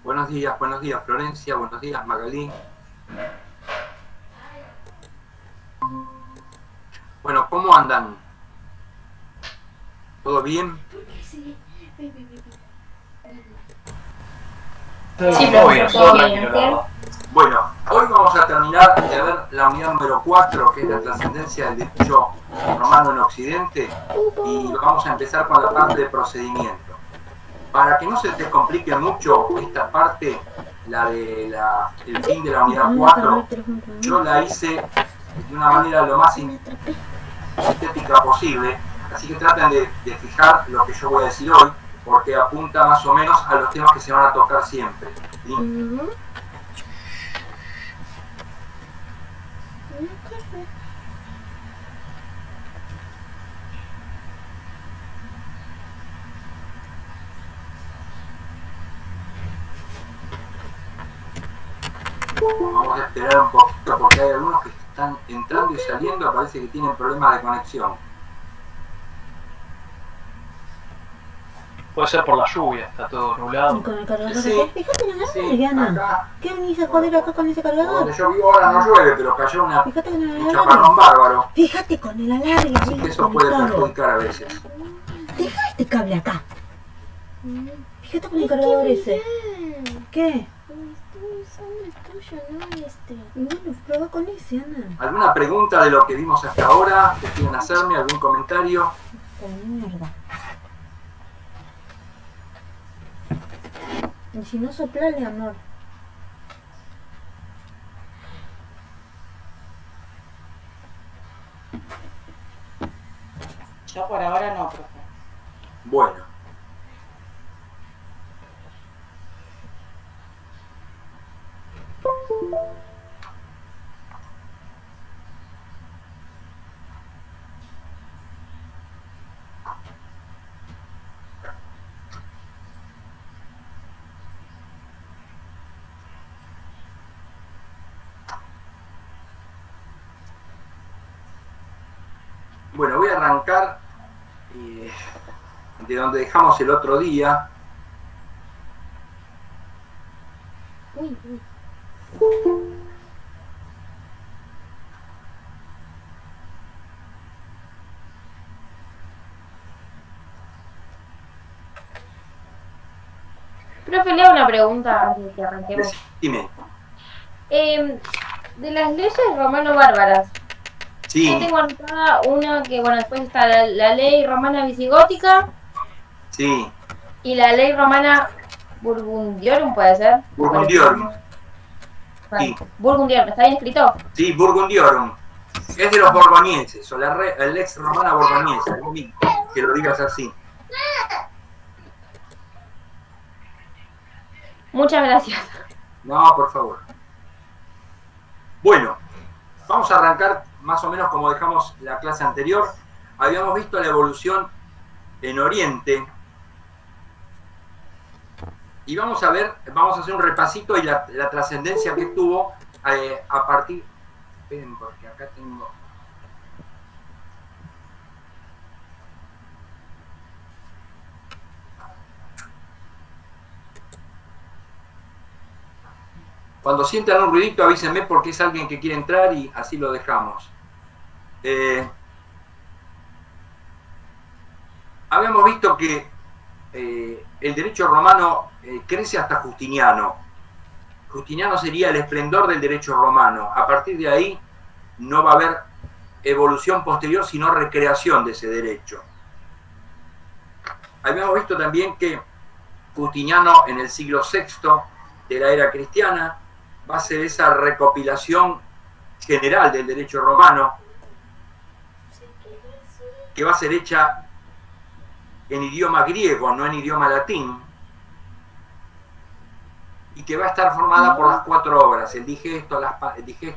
Buenos días Florencia, buenos días Magalí. Bueno, ¿cómo andan? ¿Todo bien? Sí, Todo bien, todo tranquilo, la verdad. Bueno, hoy vamos a terminar de ver la unidad número 4, que es la trascendencia del derecho romano en Occidente, y vamos a empezar con la parte de procedimiento. Para que no se te complique mucho esta parte, el fin de la unidad 4, yo la hice de una manera lo más sintética posible, así que traten de fijar lo que yo voy a decir hoy, porque apunta más o menos a los temas que se van a tocar siempre, ¿sí? Vamos a esperar un poquito porque hay algunos que están entrando y saliendo, parece que tienen problemas de conexión. Puede ser por la lluvia, está todo nublado. Y con el cargador Sí, acá. Fíjate en la sí, larga, Ana. acá. ¿Qué venís a joder acá con ese cargador? Donde yo vivo ahora no llueve, pero cayó Fíjate con el un chaparrón bárbaro. Fíjate con el alargue. Así que eso puede perjudicar a veces. Deja este cable acá. Fíjate con el cargador ese. ¿Qué? Estoy usando el tuyo, no este. Bueno, prueba con ese, Ana. ¿Alguna pregunta de lo que vimos hasta ahora que quieran hacerme? ¿Algún comentario? Con mierda. Y si no, soplale, amor. Yo por ahora no, profe. Bueno. Bueno, voy a arrancar de donde dejamos el otro día. Profe, le hago una pregunta antes de que arranquemos. Dime. De las leyes romano-bárbaras, Sí, yo tengo anotada una que, bueno, después está la ley romana visigótica sí. y la ley romana burgundiorum, ¿puede ser? Burgundiorum. Sí. Burgundiorum, ¿está bien escrito? Sí, Burgundiorum. Es de los borgoñeses, o el ex romana borgoñesa, que lo digas así. Muchas gracias. No, por favor. Bueno, vamos a arrancar más o menos como dejamos la clase anterior. Habíamos visto la evolución en Oriente. Y vamos a hacer un repasito y la trascendencia que tuvo a partir... Esperen, porque acá tengo... Cuando sientan un ruidito avísenme porque es alguien que quiere entrar y así lo dejamos. Habíamos visto que el derecho romano crece hasta Justiniano. Justiniano sería el esplendor del derecho romano. A partir de ahí no va a haber evolución posterior, sino recreación de ese derecho. Habíamos visto también que Justiniano en el siglo VI de la era cristiana va a ser esa recopilación general del derecho romano que va a ser hecha en idioma griego, no en idioma latín, y que va a estar formada por las 4 obras, el digesto,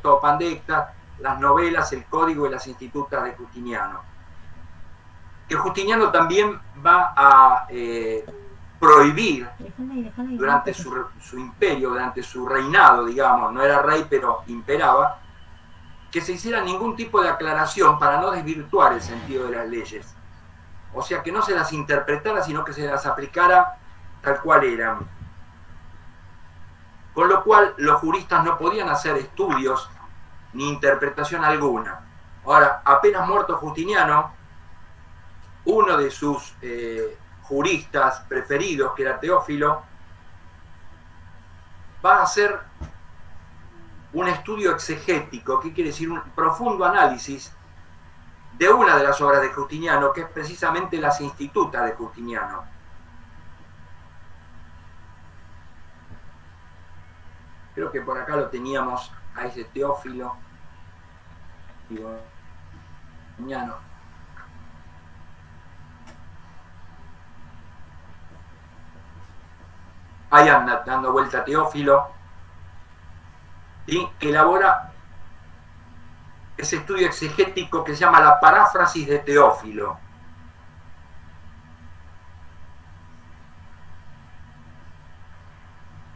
o pandecta, las novelas, el código y las institutas de Justiniano. Que Justiniano también va a prohibir durante su imperio, durante su reinado, digamos, no era rey pero imperaba, que se hiciera ningún tipo de aclaración para no desvirtuar el sentido de las leyes. O sea, que no se las interpretara, sino que se las aplicara tal cual eran. con lo cual los juristas no podían hacer estudios ni interpretación alguna. Ahora, apenas muerto Justiniano, uno de sus juristas preferidos, que era Teófilo, va a hacer un estudio exegético, que quiere decir un profundo análisis de una de las obras de Justiniano, que es precisamente las Institutas de Justiniano. Creo que por acá lo teníamos a ese Teófilo. Justiniano. Ahí anda dando vuelta Teófilo, ¿sí? Que elabora ese estudio exegético que se llama la paráfrasis de Teófilo.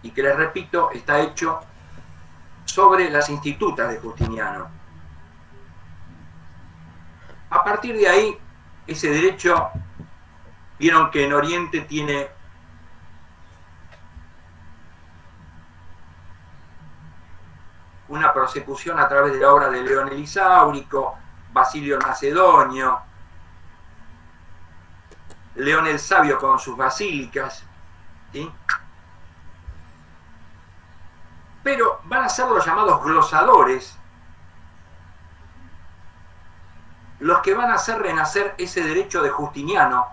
Y que, les repito, está hecho sobre las Institutas de Justiniano. A partir de ahí, ese derecho, vieron que en Oriente tiene una persecución a través de la obra de León el Isáurico, Basilio el Macedonio, León el Sabio con sus basílicas, ¿sí? Pero van a ser los llamados glosadores los que van a hacer renacer ese derecho de Justiniano,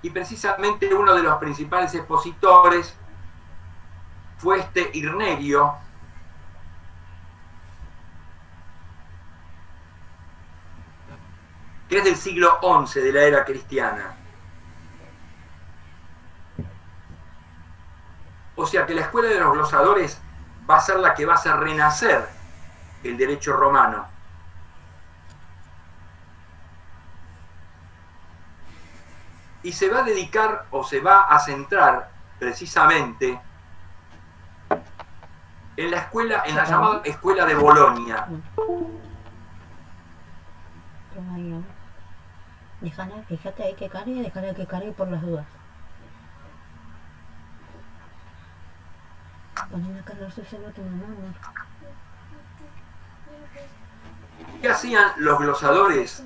y precisamente uno de los principales expositores fue este Irnerio, que es del siglo XI de la era cristiana. O sea que la escuela de los glosadores va a ser la que va a hacer renacer el derecho romano. Y se va a dedicar o se va a centrar precisamente en la escuela, en la llamada escuela de Bolonia. Déjala, fíjate ahí que cargue, déjala que cargue por las dudas. Ponen a cargar su celular tu mamá, amor. ¿Qué hacían los glosadores?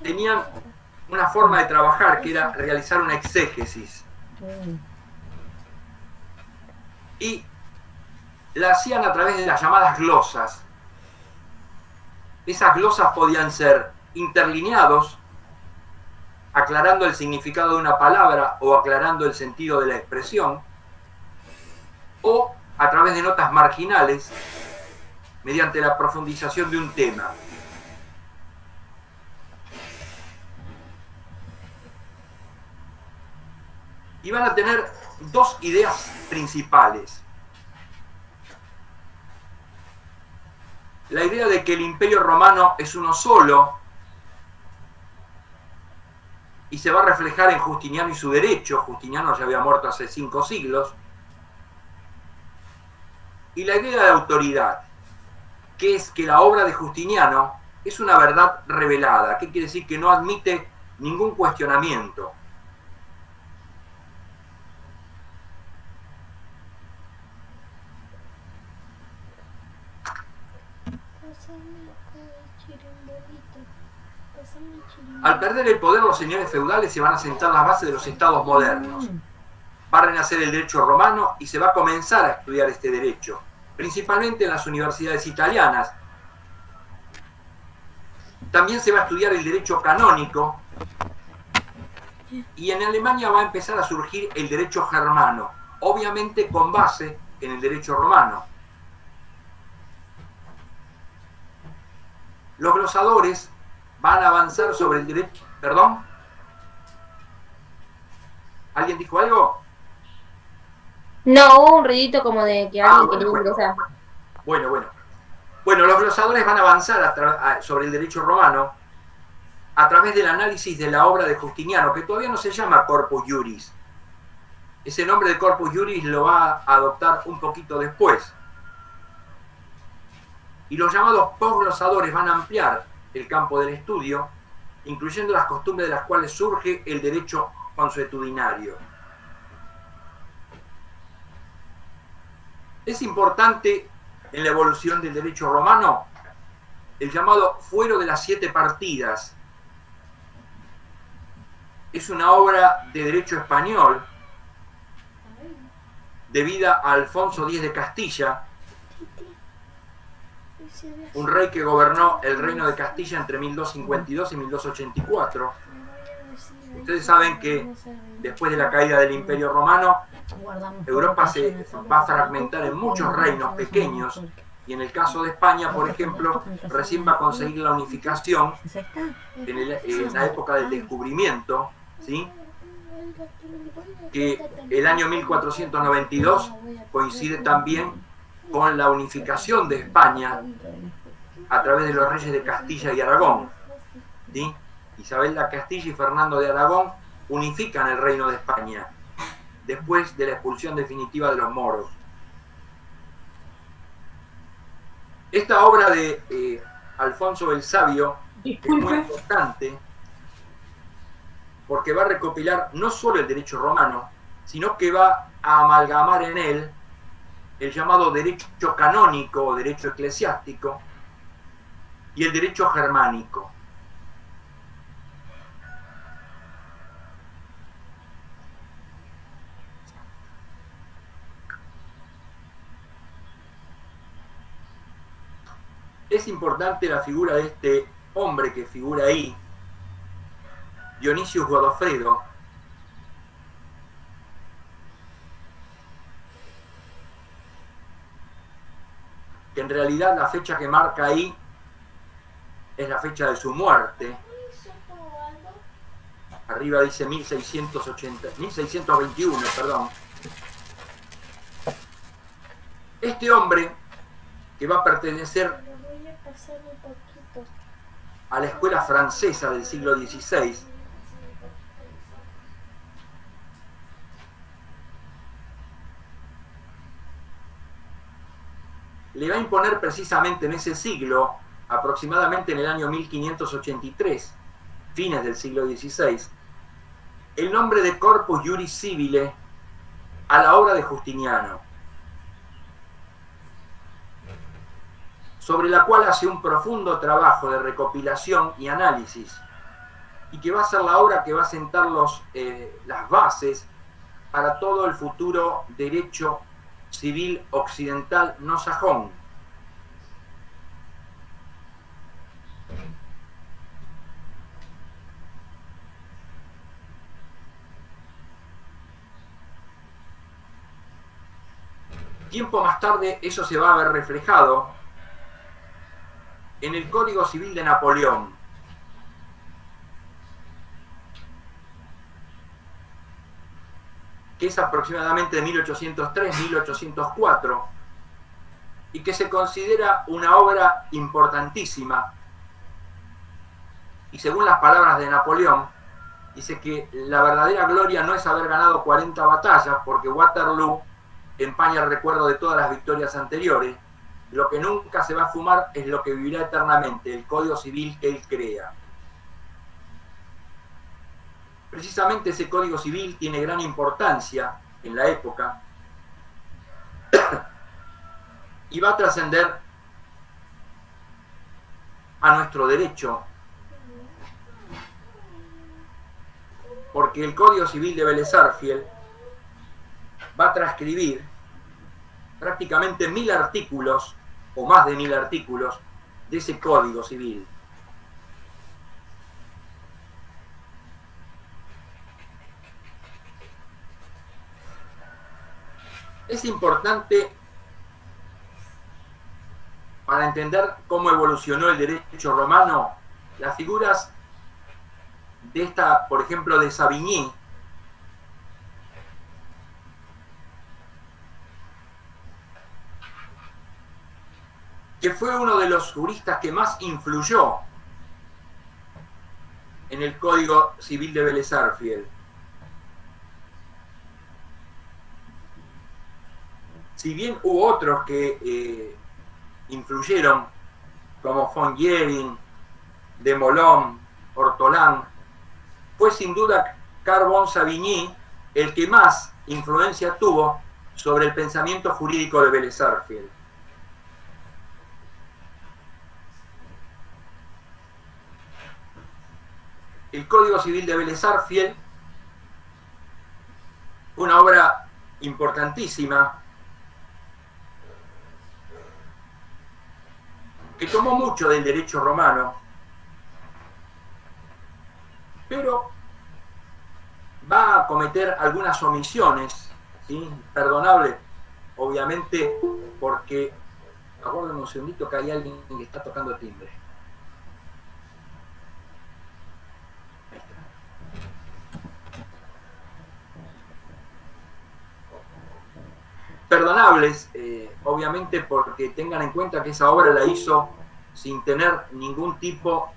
Tenían una forma de trabajar que era realizar una exégesis. Y la hacían a través de las llamadas glosas. Esas glosas podían ser interlineados, aclarando el significado de una palabra o aclarando el sentido de la expresión, o a través de notas marginales, mediante la profundización de un tema. Y van a tener dos ideas principales. La idea de que el Imperio Romano es uno solo y se va a reflejar en Justiniano y su derecho. Justiniano ya había muerto hace 5 siglos. Y la idea de autoridad, que es que la obra de Justiniano es una verdad revelada. ¿Qué quiere decir? Que no admite ningún cuestionamiento. Al perder el poder, los señores feudales se van a sentar las bases de los estados modernos. Va a renacer el derecho romano y se va a comenzar a estudiar este derecho, principalmente en las universidades italianas. También se va a estudiar el derecho canónico y en Alemania va a empezar a surgir el derecho germano, obviamente con base en el derecho romano. Los glosadores van a avanzar sobre el derecho... ¿Perdón? ¿Alguien dijo algo? No, hubo un ruidito como de que alguien quería ingresar. Bueno. Bueno, los glosadores van a avanzar sobre el derecho romano a través del análisis de la obra de Justiniano, que todavía no se llama Corpus Juris. Ese nombre de Corpus Juris lo va a adoptar un poquito después. Y los llamados posglosadores van a ampliar el campo del estudio incluyendo las costumbres de las cuales surge el derecho consuetudinario. Es importante en la evolución del derecho romano el llamado Fuero de las Siete Partidas. Es una obra de derecho español debida a Alfonso X de Castilla, un rey que gobernó el reino de Castilla entre 1252 y 1284. Ustedes saben que después de la caída del Imperio Romano, Europa se va a fragmentar en muchos reinos pequeños, y en el caso de España, por ejemplo, recién va a conseguir la unificación en la época del descubrimiento, ¿sí? Que el año 1492 coincide también con la unificación de España a través de los reyes de Castilla y Aragón, ¿sí? Isabel de Castilla y Fernando de Aragón unifican el reino de España después de la expulsión definitiva de los moros. Esta obra de Alfonso el Sabio es muy importante porque va a recopilar no solo el derecho romano, sino que va a amalgamar en él el llamado derecho canónico o derecho eclesiástico y el derecho germánico. Es importante la figura de este hombre que figura ahí, Dionisius Godofredo, que en realidad la fecha que marca ahí es la fecha de su muerte. Arriba dice 1621, perdón. Este hombre, que va a pertenecer a la escuela francesa del siglo XVI, le va a imponer precisamente en ese siglo, aproximadamente en el año 1583, fines del siglo XVI, el nombre de Corpus Juris Civile a la obra de Justiniano, sobre la cual hace un profundo trabajo de recopilación y análisis, y que va a ser la obra que va a sentar las bases para todo el futuro derecho civil occidental no sajón. Tiempo más tarde eso se va a ver reflejado en el Código Civil de Napoleón, que es aproximadamente de 1803-1804, y que se considera una obra importantísima. Y según las palabras de Napoleón, dice que la verdadera gloria no es haber ganado 40 batallas, porque Waterloo empaña el recuerdo de todas las victorias anteriores. Lo que nunca se va a fumar es lo que vivirá eternamente, el Código Civil que él crea. Precisamente ese Código Civil tiene gran importancia en la época y va a trascender a nuestro derecho, porque el Código Civil de Vélez Sarsfield va a transcribir prácticamente 1000 artículos o más de 1000 artículos de ese Código Civil. Es importante para entender cómo evolucionó el derecho romano las figuras de esta, por ejemplo, de Savigny, que fue uno de los juristas que más influyó en el Código Civil de Vélez Sarsfield. Si bien hubo otros que influyeron, como von Jering, de Molon, Ortolán, fue sin duda Carbon-Savigny el que más influencia tuvo sobre el pensamiento jurídico de Vélez Sarsfield. El Código Civil de Vélez Sarsfield, una obra importantísima que tomó mucho del derecho romano, pero va a cometer algunas omisiones, ¿sí? Perdonable, obviamente, porque, aguarden un segundito que hay alguien que está tocando timbre. Ahí está. Perdonables, obviamente, porque tengan en cuenta que esa obra la hizo sin tener ningún tipo,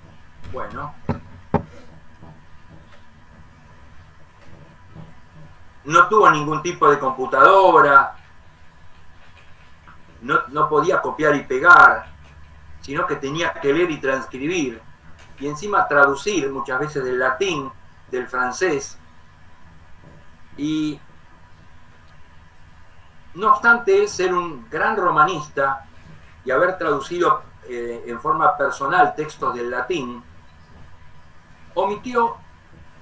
bueno, no tuvo ningún tipo de computadora, no podía copiar y pegar, sino que tenía que leer y transcribir, y encima traducir muchas veces del latín, del francés, y no obstante él ser un gran romanista y haber traducido en forma personal textos del latín, omitió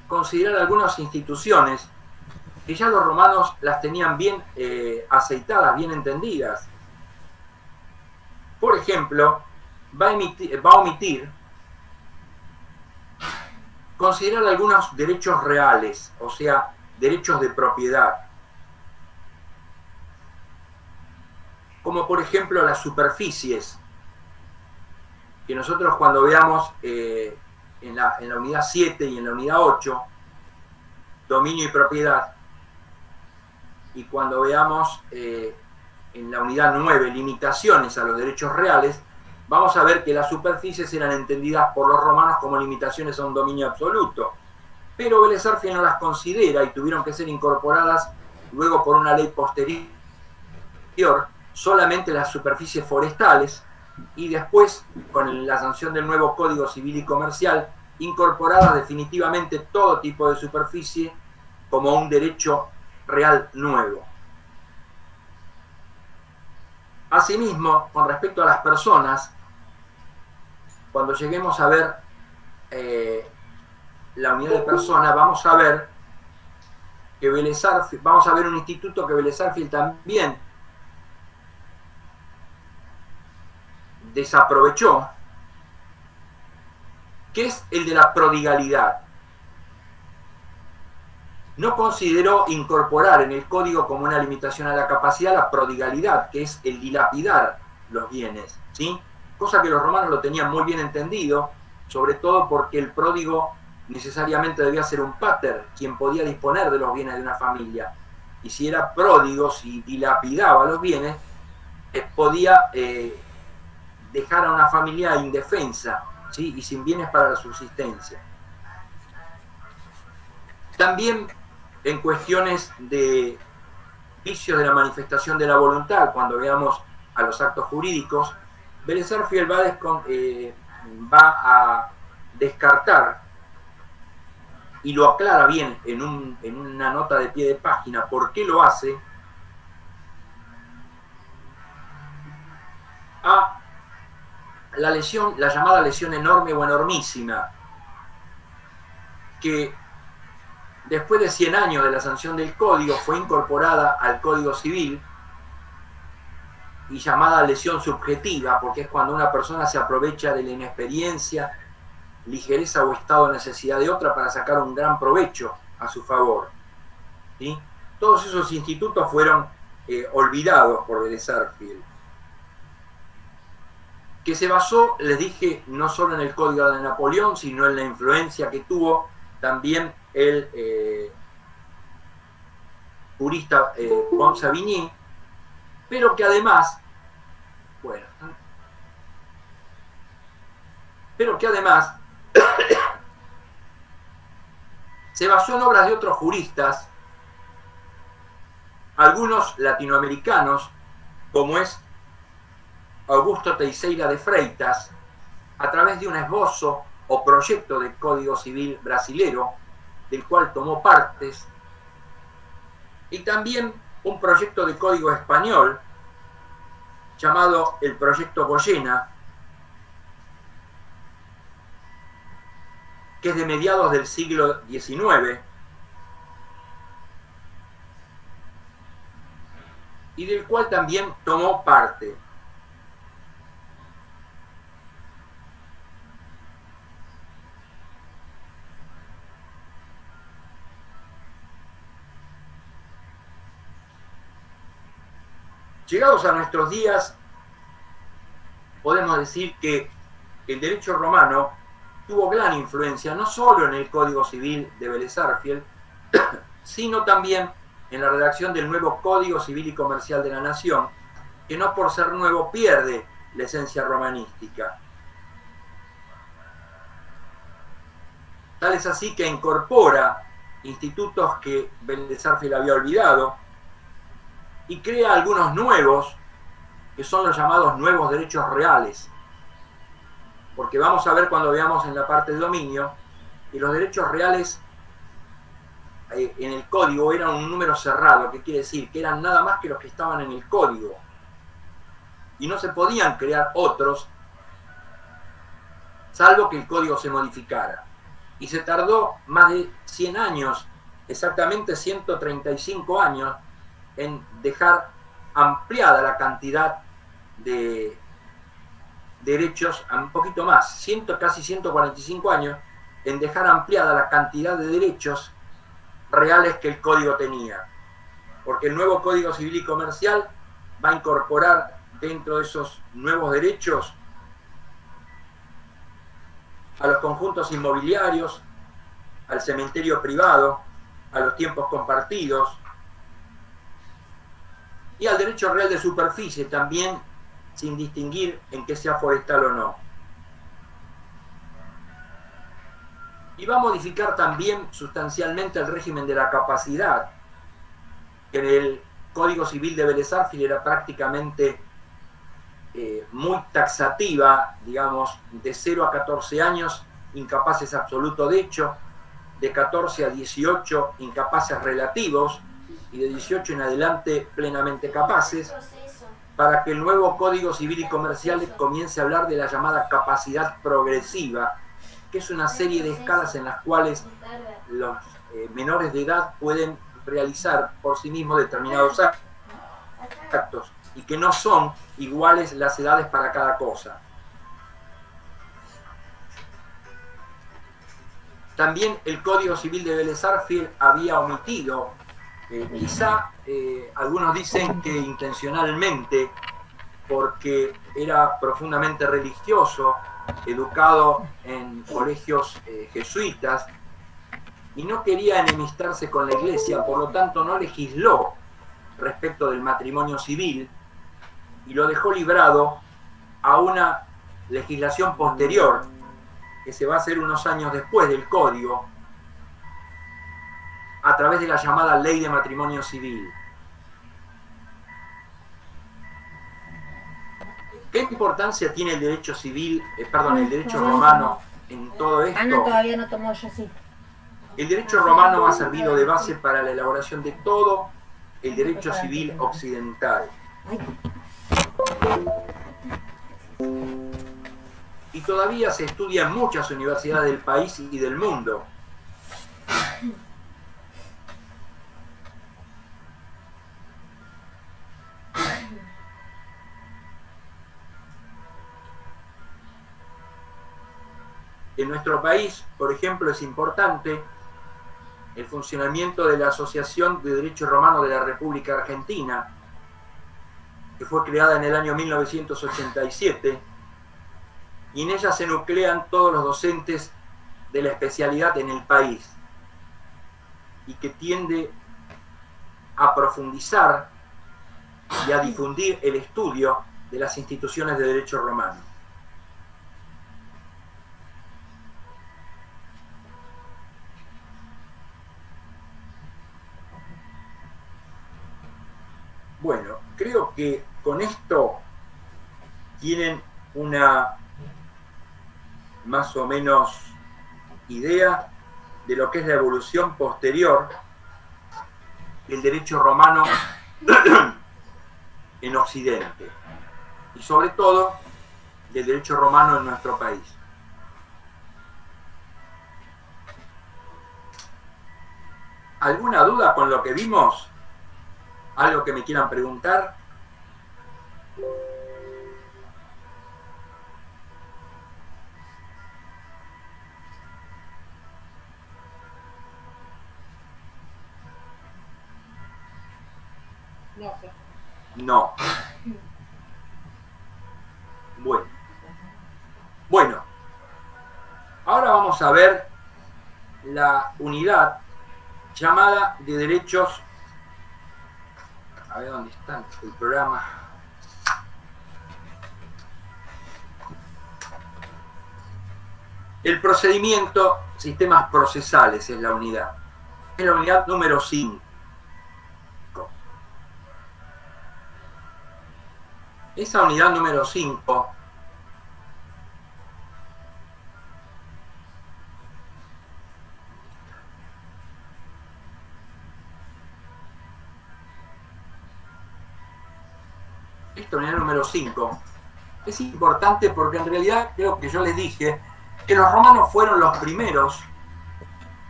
considerar algunas instituciones que ya los romanos las tenían bien aceitadas, bien entendidas. Por ejemplo, va a omitir considerar algunos derechos reales, o sea, derechos de propiedad, como por ejemplo las superficies, que nosotros cuando veamos en la unidad 7 y en la unidad 8, dominio y propiedad, y cuando veamos en la unidad 9, limitaciones a los derechos reales, vamos a ver que las superficies eran entendidas por los romanos como limitaciones a un dominio absoluto. Pero Vélez Sarsfield no las considera y tuvieron que ser incorporadas luego por una ley posterior solamente las superficies forestales y después, con la sanción del nuevo Código Civil y Comercial, incorporadas definitivamente todo tipo de superficie como un derecho real nuevo. Asimismo, con respecto a las personas, cuando lleguemos a ver la unidad de persona, vamos a ver que Vélez Sarsfield, vamos a ver un instituto que Vélez Sarsfield también desaprovechó, que es el de la prodigalidad. No consideró incorporar en el código como una limitación a la capacidad la prodigalidad, que es el dilapidar los bienes, ¿sí? Cosa que los romanos lo tenían muy bien entendido, sobre todo porque el pródigo necesariamente debía ser un pater, quien podía disponer de los bienes de una familia. Y si era pródigo, si dilapidaba los bienes, podía dejar a una familia indefensa, ¿sí? Y sin bienes para la subsistencia. También en cuestiones de vicios de la manifestación de la voluntad, cuando veamos a los actos jurídicos, Vélez Sarsfield va a descartar, y lo aclara bien en una nota de pie de página, por qué lo hace, a la lesión, la llamada lesión enorme o enormísima, que después de 100 años de la sanción del código fue incorporada al Código Civil y llamada lesión subjetiva, porque es cuando una persona se aprovecha de la inexperiencia, ligereza o estado de necesidad de otra para sacar un gran provecho a su favor, ¿sí? Todos esos institutos fueron olvidados por Vélez Sarsfield, que se basó, les dije, no solo en el Código de Napoleón, sino en la influencia que tuvo también el jurista Pont-Savigny, pero que además, bueno, se basó en obras de otros juristas, algunos latinoamericanos, como es Augusto Teixeira de Freitas, a través de un esbozo o proyecto de Código Civil brasilero, del cual tomó partes, y también un proyecto de código español llamado el Proyecto Goyena, que es de mediados del siglo XIX, y del cual también tomó parte. Llegados a nuestros días, podemos decir que el derecho romano tuvo gran influencia no solo en el Código Civil de Vélez Sarsfield, sino también en la redacción del nuevo Código Civil y Comercial de la Nación, que no por ser nuevo pierde la esencia romanística. Tal es así que incorpora institutos que Vélez Sarsfield había olvidado y crea algunos nuevos, que son los llamados nuevos derechos reales. Porque vamos a ver cuando veamos en la parte de dominio que los derechos reales en el código eran un número cerrado, que quiere decir que eran nada más que los que estaban en el código. Y no se podían crear otros, salvo que el código se modificara. Y se tardó más de 100 años, exactamente 135 años, en dejar ampliada la cantidad de derechos, un poquito más, casi 145 años, en dejar ampliada la cantidad de derechos reales que el código tenía. Porque el nuevo Código Civil y Comercial va a incorporar dentro de esos nuevos derechos a los conjuntos inmobiliarios, al cementerio privado, a los tiempos compartidos, y al derecho real de superficie también, sin distinguir en que sea forestal o no. Y va a modificar también sustancialmente el régimen de la capacidad, que en el Código Civil de Vélez Sarsfield era prácticamente muy taxativa, digamos, de 0 a 14 años, incapaces absolutos de hecho, de 14 a 18 incapaces relativos, y de 18 en adelante plenamente capaces, para que el nuevo Código Civil y Comercial comience a hablar de la llamada capacidad progresiva, que es una serie de escalas en las cuales los menores de edad pueden realizar por sí mismos determinados actos, y que no son iguales las edades para cada cosa. También el Código Civil de Vélez Sarsfield había omitido, quizá algunos dicen que intencionalmente, porque era profundamente religioso, educado en colegios jesuitas, y no quería enemistarse con la Iglesia, por lo tanto no legisló respecto del matrimonio civil, y lo dejó librado a una legislación posterior, que se va a hacer unos años después del Código, a través de la llamada Ley de Matrimonio Civil. ¿Qué importancia tiene el derecho civil, el derecho romano en todo esto? Ana todavía no tomó, yo sí. El derecho romano ha servido de base para la elaboración de todo el derecho civil occidental. Y todavía se estudia en muchas universidades del país y del mundo. En nuestro país, por ejemplo, es importante el funcionamiento de la Asociación de Derecho Romano de la República Argentina, que fue creada en el año 1987, y en ella se nuclean todos los docentes de la especialidad en el país, y que tiende a profundizar y a difundir el estudio de las instituciones de derecho romano. Bueno, creo que con esto tienen una más o menos idea de lo que es la evolución posterior del derecho romano en Occidente y sobre todo del derecho romano en nuestro país. ¿Alguna duda con lo que vimos? ¿Algo que me quieran preguntar? No. Bueno, ahora vamos a ver la unidad llamada de derechos. A ver dónde está el programa. El procedimiento, sistemas procesales es la unidad. Es la unidad número 5. Esa unidad número 5 esta unidad número 5 es importante porque en realidad creo que yo les dije que los romanos fueron los primeros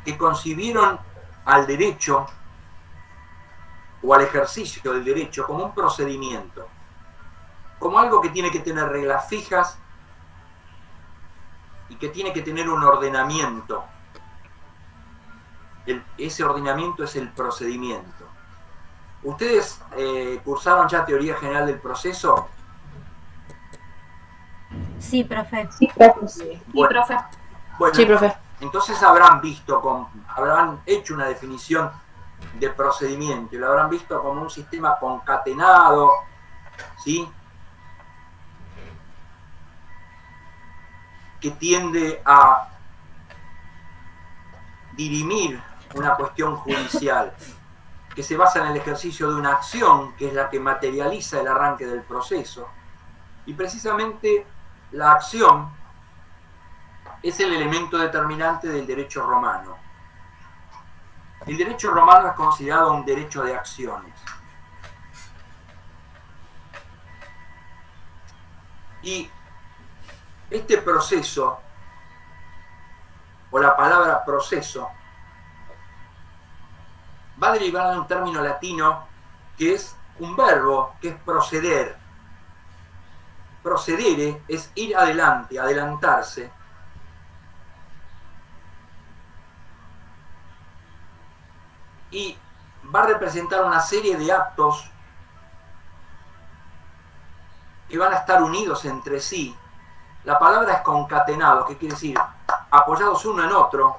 que concibieron al derecho o al ejercicio del derecho como un procedimiento, como algo que tiene que tener reglas fijas y que tiene que tener un ordenamiento. Ese ordenamiento es el procedimiento. ¿Ustedes cursaron ya teoría general del proceso? Sí, profe. Sí, profe. Bueno, bueno, Sí, profe. entonces habrán hecho una definición de procedimiento y lo habrán visto como un sistema concatenado, ¿sí?, que tiende a dirimir una cuestión judicial, que se basa en el ejercicio de una acción, que es la que materializa el arranque del proceso. Y precisamente la acción es el elemento determinante del derecho romano. El derecho romano es considerado un derecho de acciones. Y este proceso, o la palabra proceso, va derivada de un término latino que es un verbo, que es proceder. Procedere es ir adelante, adelantarse. Y va a representar una serie de actos que van a estar unidos entre sí. La palabra es concatenado, que quiere decir apoyados uno en otro,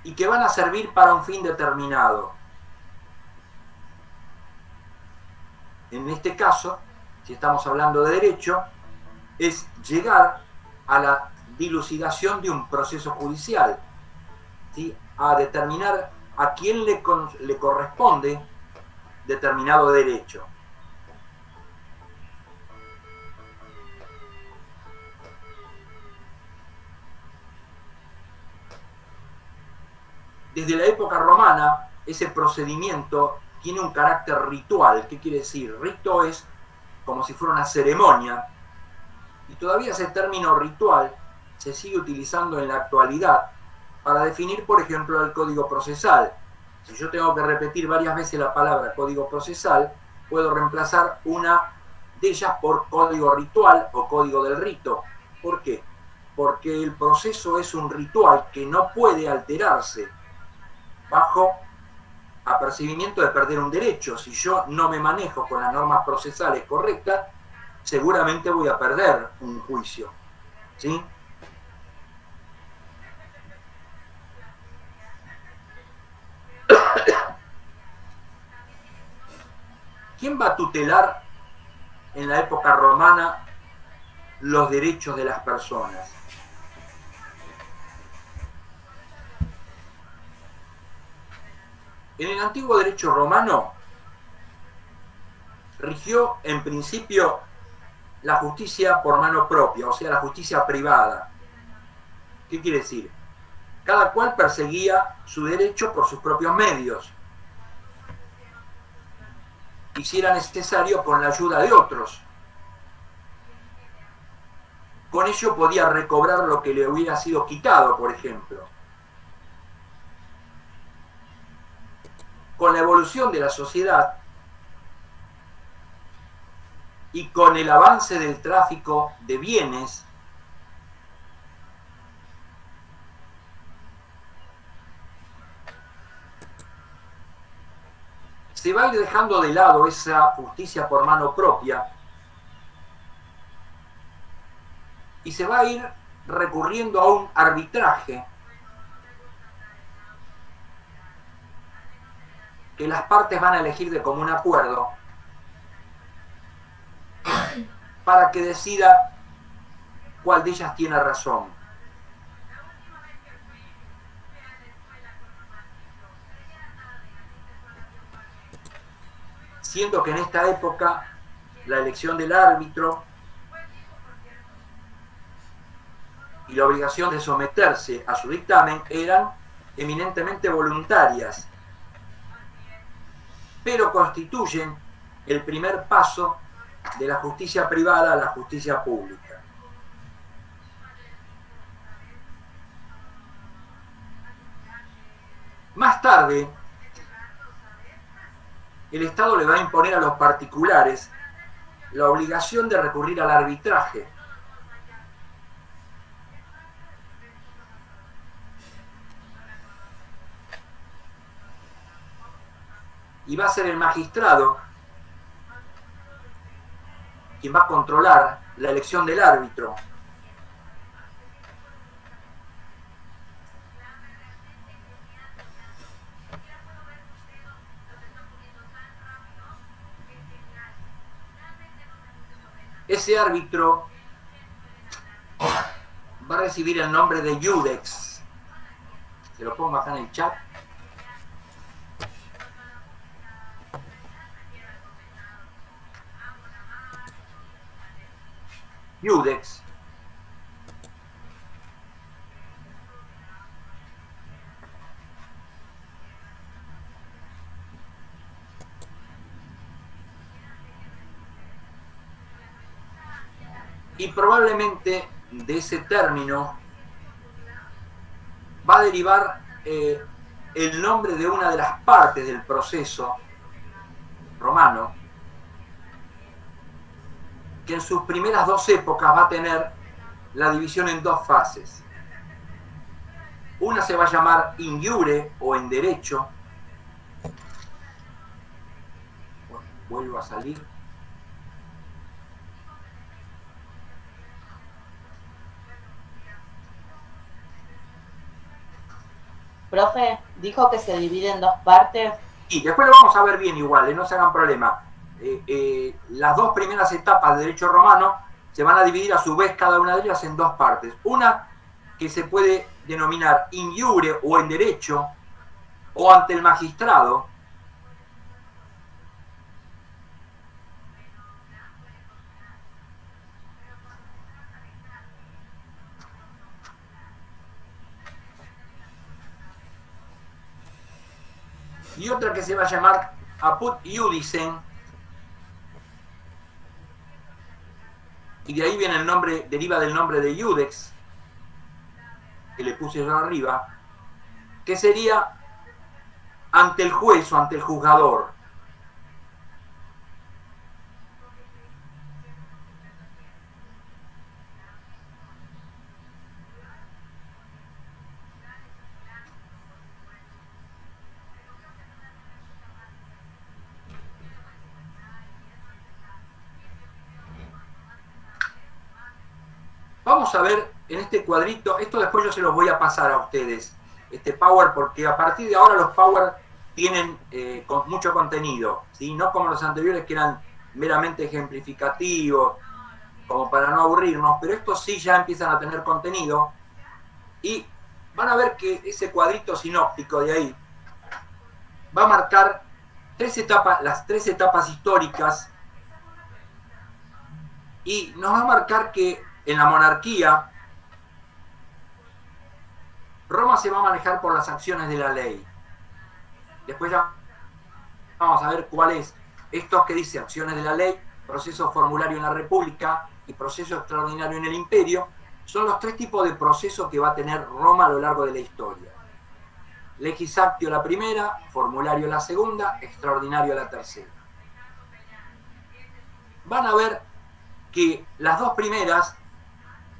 y que van a servir para un fin determinado. En este caso, si estamos hablando de derecho, es llegar a la dilucidación de un proceso judicial, ¿sí?, a determinar a quién le corresponde determinado derecho. Desde la época romana, ese procedimiento tiene un carácter ritual. ¿Qué quiere decir? Rito es como si fuera una ceremonia, y todavía ese término ritual se sigue utilizando en la actualidad para definir, por ejemplo, el código procesal. Si yo tengo que repetir varias veces la palabra código procesal, puedo reemplazar una de ellas por código ritual o código del rito. ¿Por qué? Porque el proceso es un ritual que no puede alterarse bajo apercibimiento de perder un derecho. Si yo no me manejo con las normas procesales correctas, seguramente voy a perder un juicio, ¿sí? ¿Quién va a tutelar en la época romana los derechos de las personas? En el antiguo derecho romano, rigió en principio la justicia por mano propia, o sea, la justicia privada. ¿Qué quiere decir? Cada cual perseguía su derecho por sus propios medios, y si era necesario con la ayuda de otros. Con ello podía recobrar lo que le hubiera sido quitado, por ejemplo. Con la evolución de la sociedad y con el avance del tráfico de bienes, se va a ir dejando de lado esa justicia por mano propia y se va a ir recurriendo a un arbitraje que las partes van a elegir de común acuerdo para que decida cuál de ellas tiene razón. Siendo que en esta época la elección del árbitro y la obligación de someterse a su dictamen eran eminentemente voluntarias, pero constituyen el primer paso de la justicia privada a la justicia pública. Más tarde, el Estado le va a imponer a los particulares la obligación de recurrir al arbitraje. Y va a ser el magistrado quien va a controlar la elección del árbitro. Ese árbitro va a recibir el nombre de Iudex. Se lo pongo acá en el chat. Iudex. Y probablemente de ese término va a derivar el nombre de una de las partes del proceso romano, que en sus primeras dos épocas va a tener la división en dos fases. Una se va a llamar in iure o en derecho. Bueno, vuelvo a salir. Profe, dijo que se divide en dos partes. Y después lo vamos a ver bien igual, no se hagan problema. Las dos primeras etapas de derecho romano se van a dividir a su vez cada una de ellas en dos partes. Una que se puede denominar in iure o en derecho o ante el magistrado. Y otra que se va a llamar apud iudicem, y de ahí viene el nombre, deriva del nombre de Iudex, que le puse yo arriba, que sería ante el juez o ante el juzgador. Vamos a ver en este cuadrito, esto después yo se los voy a pasar a ustedes, este Power, porque a partir de ahora los Power tienen mucho contenido, ¿sí? No como los anteriores que eran meramente ejemplificativos, como para no aburrirnos, pero estos sí ya empiezan a tener contenido y van a ver que ese cuadrito sinóptico de ahí va a marcar las tres etapas históricas Y nos va a marcar que en la monarquía Roma se va a manejar por las acciones de la ley. Después ya vamos a ver cuál es. Estos que dice acciones de la ley, proceso formulario en la República y proceso extraordinario en el Imperio, son los tres tipos de procesos que va a tener Roma a lo largo de la historia. Legis actio la primera, formulario la segunda, extraordinario la tercera. Van a ver que las dos primeras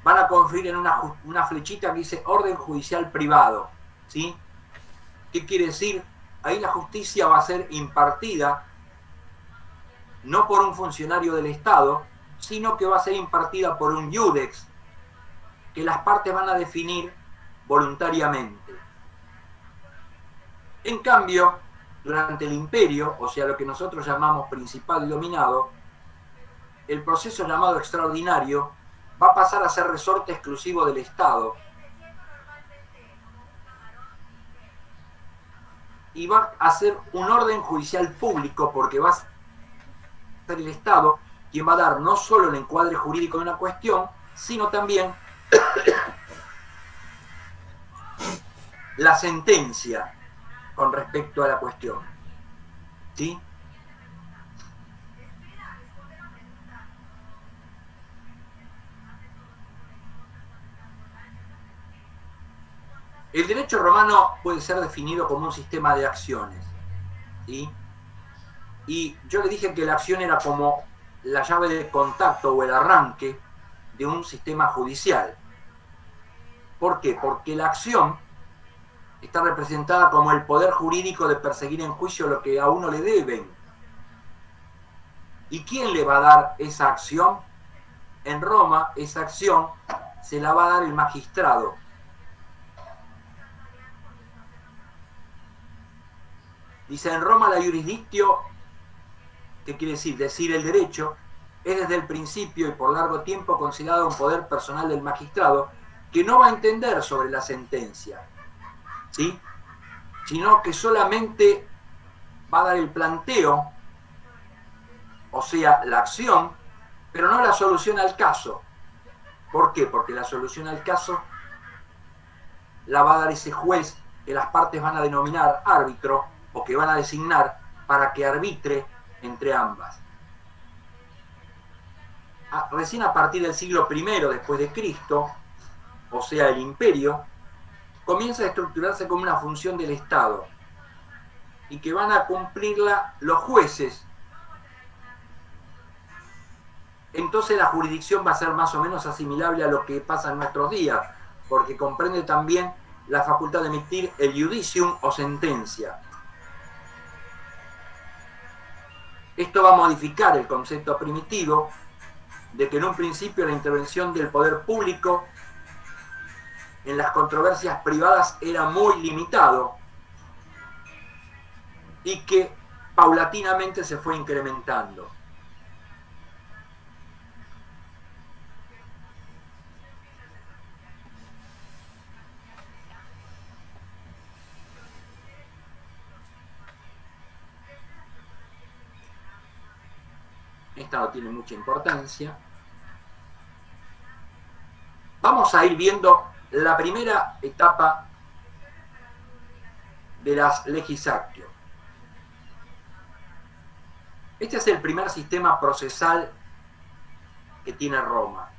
van a confluir en una flechita que dice orden judicial privado, ¿sí? ¿Qué quiere decir? Ahí la justicia va a ser impartida no por un funcionario del Estado, sino que va a ser impartida por un iudex, que las partes van a definir voluntariamente. En cambio, durante el Imperio, o sea, lo que nosotros llamamos principal y dominado, el proceso llamado extraordinario va a pasar a ser resorte exclusivo del Estado y va a ser un orden judicial público, porque va a ser el Estado quien va a dar no solo el encuadre jurídico de una cuestión, sino también la sentencia con respecto a la cuestión. ¿Sí? El derecho romano puede ser definido como un sistema de acciones, ¿sí? Y yo le dije que la acción era como la llave de contacto o el arranque de un sistema judicial. ¿Por qué? Porque la acción está representada como el poder jurídico de perseguir en juicio lo que a uno le deben. ¿Y quién le va a dar esa acción? En Roma, esa acción se la va a dar el magistrado. Dice, en Roma la jurisdictio, ¿qué quiere decir? Decir el derecho, es desde el principio y por largo tiempo considerado un poder personal del magistrado que no va a entender sobre la sentencia, ¿sí? Sino que solamente va a dar el planteo, o sea, la acción, pero no la solución al caso. ¿Por qué? Porque la solución al caso la va a dar ese juez que las partes van a denominar árbitro, o que van a designar para que arbitre entre ambas. Recién a partir del siglo I después de Cristo, o sea, el Imperio, comienza a estructurarse como una función del Estado y que van a cumplirla los jueces. Entonces la jurisdicción va a ser más o menos asimilable a lo que pasa en nuestros días, porque comprende también la facultad de emitir el judicium o sentencia. Esto va a modificar el concepto primitivo de que en un principio la intervención del poder público en las controversias privadas era muy limitado y que paulatinamente se fue incrementando. Esta no tiene mucha importancia. Vamos a ir viendo la primera etapa de las legis actio. Este es el primer sistema procesal que tiene Roma.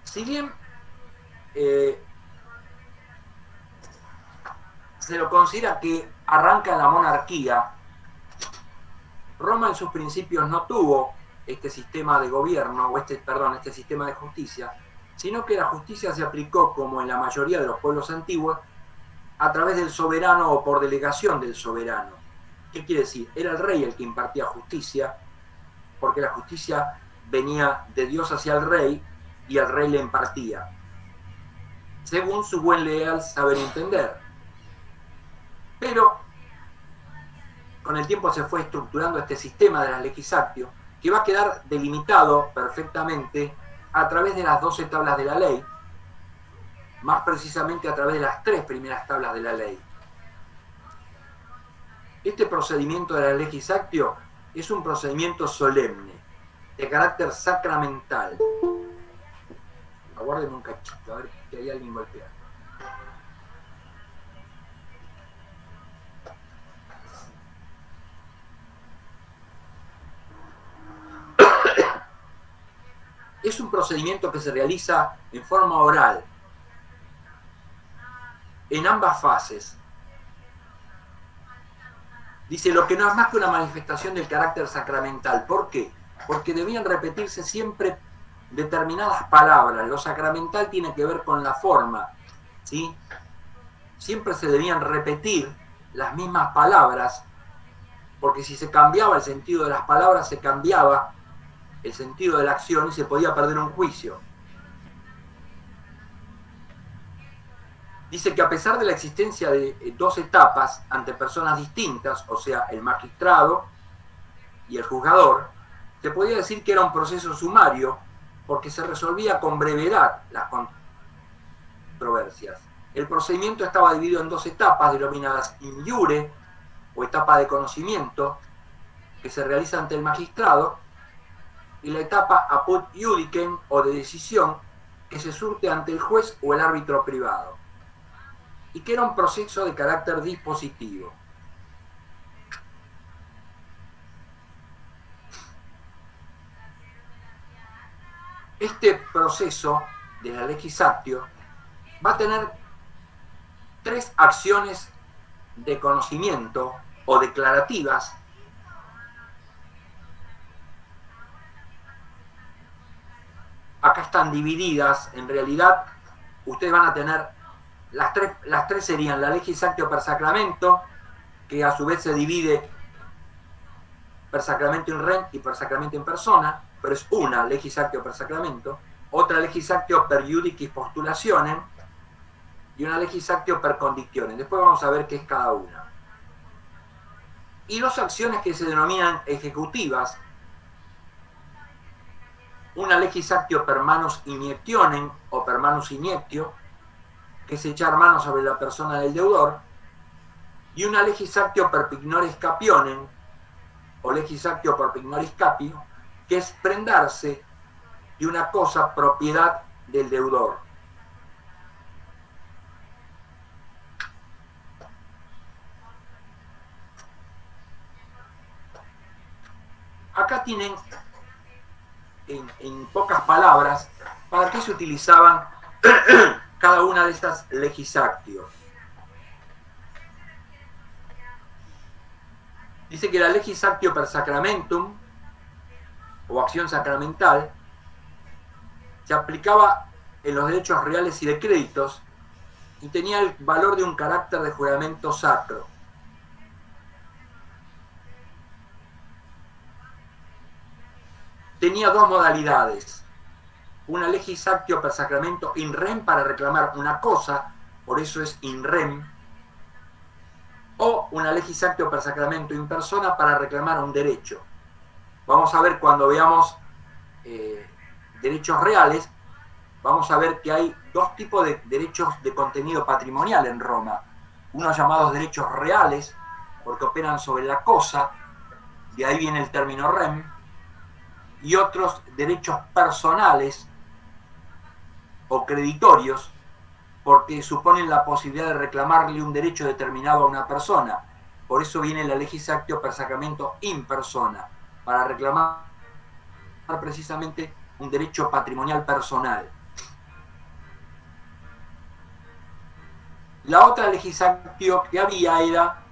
Si bien se lo considera que arranca en la monarquía, Roma en sus principios no tuvo este sistema de gobierno, o este sistema de justicia, sino que la justicia se aplicó, como en la mayoría de los pueblos antiguos, a través del soberano o por delegación del soberano. ¿Qué quiere decir? Era el rey el que impartía justicia, porque la justicia venía de Dios hacia el rey y el rey le impartía, según su buen leal saber entender. Pero con el tiempo se fue estructurando este sistema de las legis actio, que va a quedar delimitado perfectamente a través de las 12 tablas de la ley, más precisamente a través de las 3 primeras tablas de la ley. Este procedimiento de la legis actio es un procedimiento solemne, de carácter sacramental. Aguarden un cachito, a ver que hay alguien golpeando. Es un procedimiento que se realiza en forma oral, en ambas fases. Dice, lo que no es más que una manifestación del carácter sacramental. ¿Por qué? Porque debían repetirse siempre determinadas palabras. Lo sacramental tiene que ver con la forma, ¿sí? Siempre se debían repetir las mismas palabras, porque si se cambiaba el sentido de las palabras, se cambiaba el sentido de la acción y se podía perder un juicio. Dice que a pesar de la existencia de dos etapas ante personas distintas, o sea, el magistrado y el juzgador, se podía decir que era un proceso sumario porque se resolvía con brevedad las controversias. El procedimiento estaba dividido en dos etapas denominadas in iure, o etapa de conocimiento, que se realiza ante el magistrado, y la etapa apud iudicem, o de decisión, que se surte ante el juez o el árbitro privado, y que era un proceso de carácter dispositivo. Este proceso de la legislatio va a tener tres acciones de conocimiento o declarativas acá están divididas. En realidad ustedes van a tener las tres serían la legislatio per sacramento, que a su vez se divide per sacramento in rem y per sacramento in persona, pero es una legislatio per sacramento, otra legislatio per iudicis postulationem y una legislatio per condictionem. Después vamos a ver qué es cada una. Y dos acciones que se denominan ejecutivas, una legislatio per manus iniectionem o per manus iniectio, que es echar mano sobre la persona del deudor, y una legislatio per pignoris capionem o legislatio per pignoris capio, que es prendarse de una cosa propiedad del deudor. Acá tienen en pocas palabras para qué se utilizaban cada una de estas legislatio. Dice que la legislatio per sacramentum o acción sacramental se aplicaba en los derechos reales y de créditos y tenía el valor de un carácter de juramento sacro. Tenía dos modalidades: una legislatio per sacramento in rem para reclamar una cosa, por eso es in rem, o una legislatio per sacramento in persona para reclamar un derecho. Vamos a ver cuando veamos derechos reales, vamos a ver que hay dos tipos de derechos de contenido patrimonial en Roma. Unos llamados derechos reales, porque operan sobre la cosa, de ahí viene el término rem, y otros derechos personales o creditorios, porque suponen la posibilidad de reclamarle un derecho determinado a una persona. Por eso viene la legislatio per sacramento in persona, para reclamar precisamente un derecho patrimonial personal. La otra legislatio que había era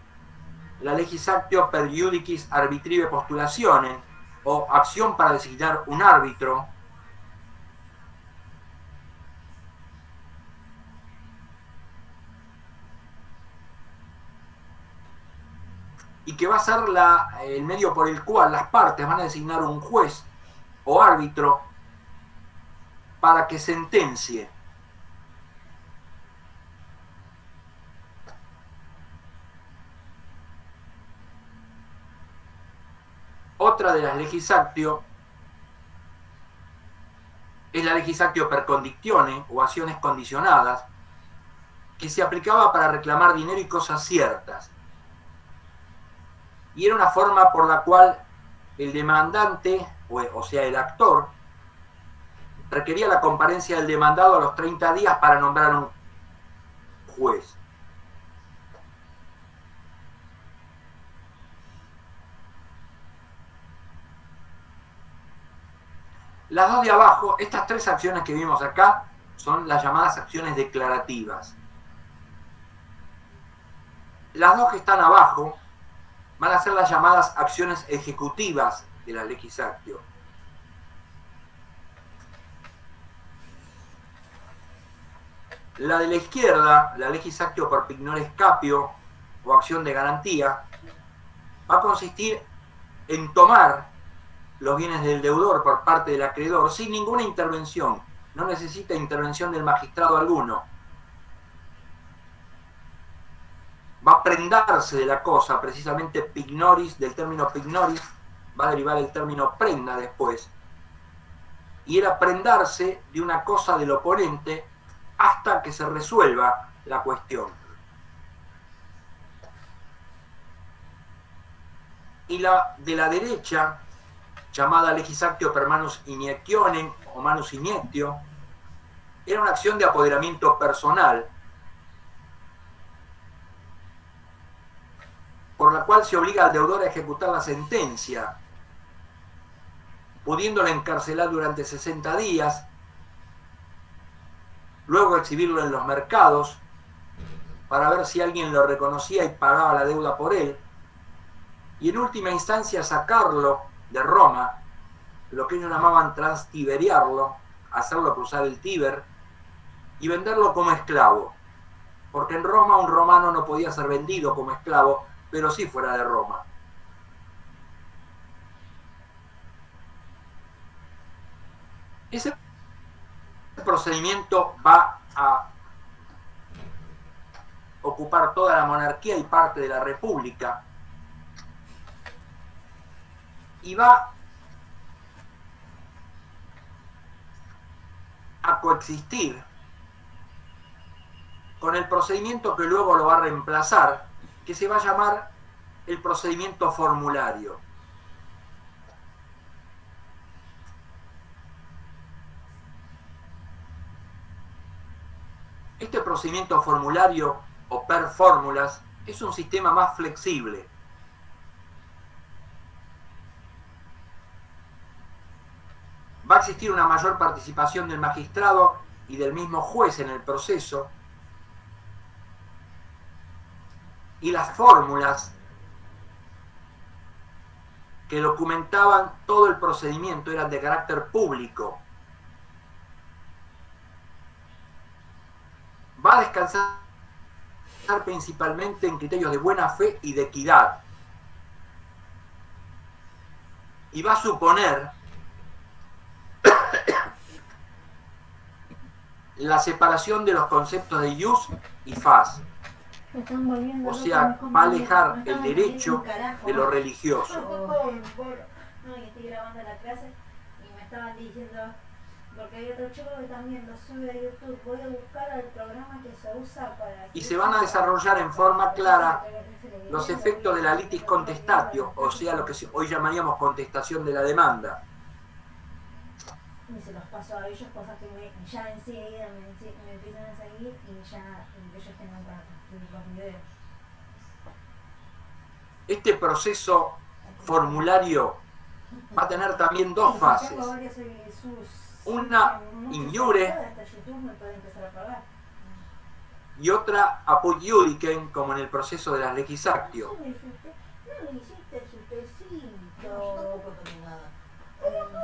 la legislatio per iudicis arbitrive postulationem, o acción para designar un árbitro, y que va a ser el medio por el cual las partes van a designar un juez o árbitro para que sentencie. Otra de las legislatio es la legislatio per condictionem o acciones condicionadas, que se aplicaba para reclamar dinero y cosas ciertas. Y era una forma por la cual el demandante o sea, el actor, requería la comparencia del demandado a los 30 días para nombrar un juez. Las dos de abajo, estas tres acciones que vimos acá, son las llamadas acciones declarativas. Las dos que están abajo van a ser las llamadas acciones ejecutivas de la legis actio. La de la izquierda, la legis actio per pignore scapio o acción de garantía, va a consistir en tomar los bienes del deudor por parte del acreedor sin ninguna intervención. No necesita intervención del magistrado alguno. Va a prendarse de la cosa, precisamente pignoris, del término pignoris, va a derivar el término prenda después. Y era prendarse de una cosa del oponente hasta que se resuelva la cuestión. Y la de la derecha, llamada legis actio per manus iniectionem o manus iniectio, era una acción de apoderamiento personal, por la cual se obliga al deudor a ejecutar la sentencia, pudiéndolo encarcelar durante 60 días, luego exhibirlo en los mercados para ver si alguien lo reconocía y pagaba la deuda por él, y en última instancia sacarlo de Roma, lo que ellos llamaban transtiberiarlo, hacerlo cruzar el Tíber y venderlo como esclavo, porque en Roma un romano no podía ser vendido como esclavo, pero sí fuera de Roma. Ese procedimiento va a ocupar toda la monarquía y parte de la república, y va a coexistir con el procedimiento que luego lo va a reemplazar, que se va a llamar el procedimiento formulario. Este procedimiento formulario o per fórmulas es un sistema más flexible. Va a existir una mayor participación del magistrado y del mismo juez en el proceso, y las fórmulas que documentaban todo el procedimiento eran de carácter público. Va a descansar principalmente en criterios de buena fe y de equidad, y va a suponer la separación de los conceptos de ius y fas, o sea, va a alejar el derecho de lo religioso. No, y estoy grabando la clase y me estaban diciendo, porque hay otro chico que también lo sube a YouTube, voy a buscar el programa que se usa para... Y se van a desarrollar en forma clara los efectos de la litis contestatio, o sea, lo que hoy llamaríamos contestación de la demanda. Y se los paso a ellos, cosas que ya enseguida me empiezan a seguir y ya ellos tengan para los videos. Este proceso formulario va a tener también dos fases. Una in iure y otra apud iudicem, como en el proceso de las legis actio.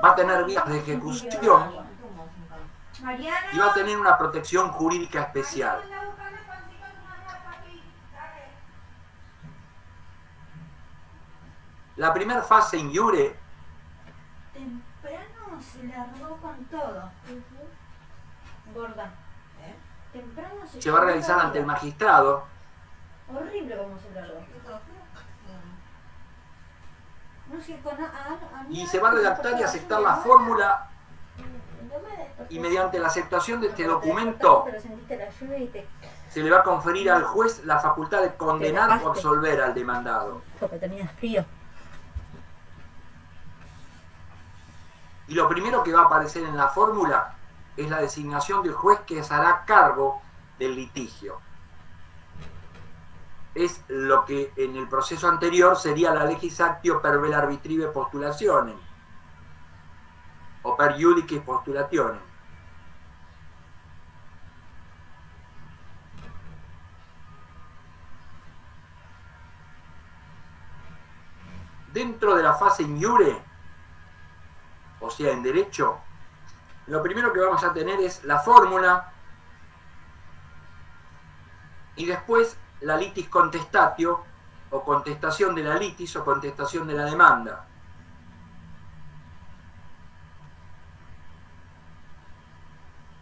Va a tener vías de ejecución y va a tener una protección jurídica especial. La primera fase in iure temprano se largó con todo. Gorda. Temprano se va a realizar ante el magistrado. Horrible como se largó. Y se va a redactar y aceptar la fórmula, y mediante la aceptación de este documento se le va a conferir al juez la facultad de condenar o absolver al demandado. Porque tenías frío. Y lo primero que va a aparecer en la fórmula es la designación del juez que se hará cargo del litigio. Es lo que en el proceso anterior sería la legis actio per vel arbitrive postulationem o per iudice postulationem. Dentro de la fase in iure, o sea, en derecho, lo primero que vamos a tener es la fórmula y después la litis contestatio o contestación de la litis o contestación de la demanda.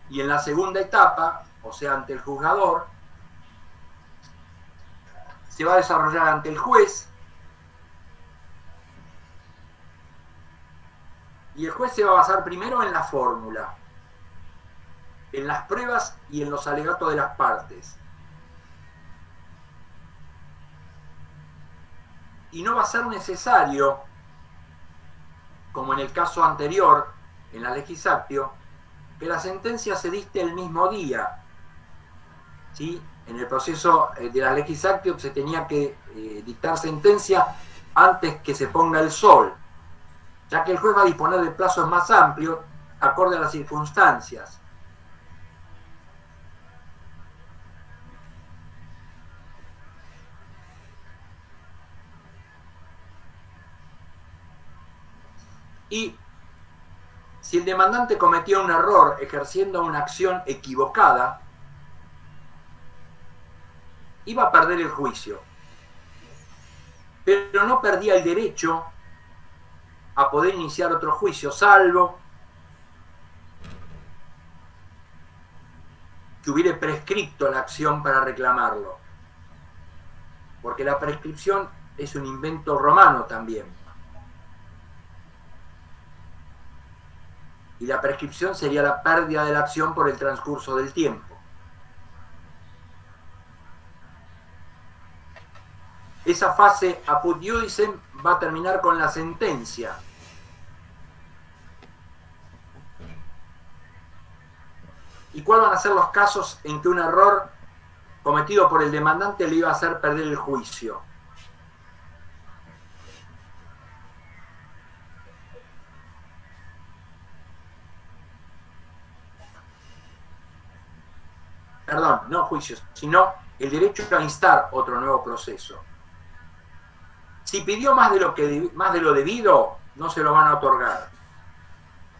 Y en la segunda etapa, o sea, ante el juzgador, se va a desarrollar ante el juez. Y el juez se va a basar primero en la fórmula, en las pruebas y en los alegatos de las partes. Y no va a ser necesario, como en el caso anterior, en la legis actio, que la sentencia se dicte el mismo día. ¿Sí? En el proceso de la legis actio se tenía que dictar sentencia antes que se ponga el sol, ya que el juez va a disponer de plazos más amplios acorde a las circunstancias. Y si el demandante cometió un error ejerciendo una acción equivocada, iba a perder el juicio, pero no perdía el derecho a poder iniciar otro juicio, salvo que hubiera prescripto la acción para reclamarlo, porque la prescripción es un invento romano también, y la prescripción sería la pérdida de la acción por el transcurso del tiempo. Esa fase apud iudicem va a terminar con la sentencia. ¿Y cuáles van a ser los casos en que un error cometido por el demandante le iba a hacer perder el juicio? Perdón, no juicios, sino el derecho a instar otro nuevo proceso. Si pidió más de lo debido, no se lo van a otorgar.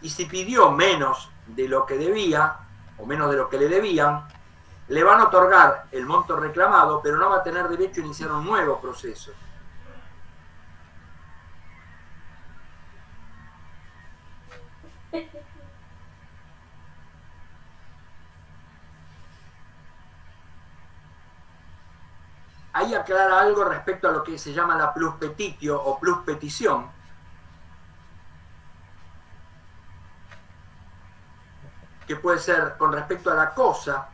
Y si pidió menos de lo que debía, o menos de lo que le debían, le van a otorgar el monto reclamado, pero no va a tener derecho a iniciar un nuevo proceso. Ahí aclara algo respecto a lo que se llama la plus petitio o plus petición. Que puede ser con respecto a la cosa,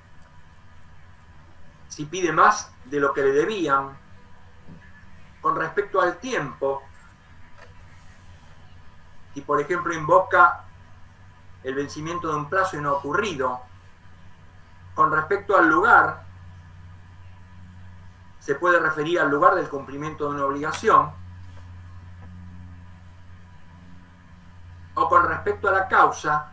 si pide más de lo que le debían, con respecto al tiempo, si por ejemplo invoca el vencimiento de un plazo y no ha ocurrido, con respecto al lugar, se puede referir al lugar del cumplimiento de una obligación, o con respecto a la causa,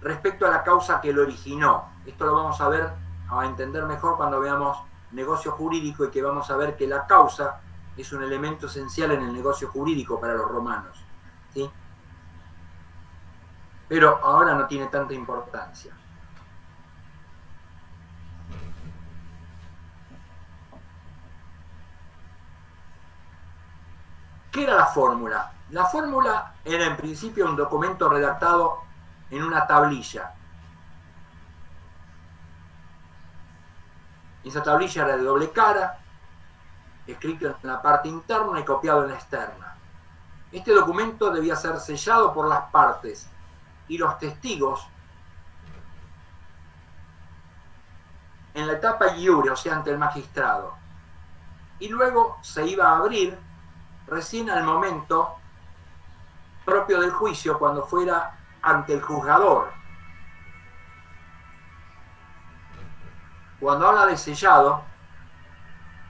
respecto a la causa que lo originó. Esto lo vamos a ver, a entender mejor cuando veamos negocio jurídico, y que vamos a ver que la causa es un elemento esencial en el negocio jurídico para los romanos, ¿sí? Pero ahora no tiene tanta importancia. ¿Qué era la fórmula? La fórmula era en principio un documento redactado en una tablilla. Esa tablilla era de doble cara, escrito en la parte interna y copiado en la externa. Este documento debía ser sellado por las partes y los testigos en la etapa iure, o sea, ante el magistrado. Y luego se iba a abrir recién al momento propio del juicio cuando fuera ante el juzgador. Cuando habla de sellado,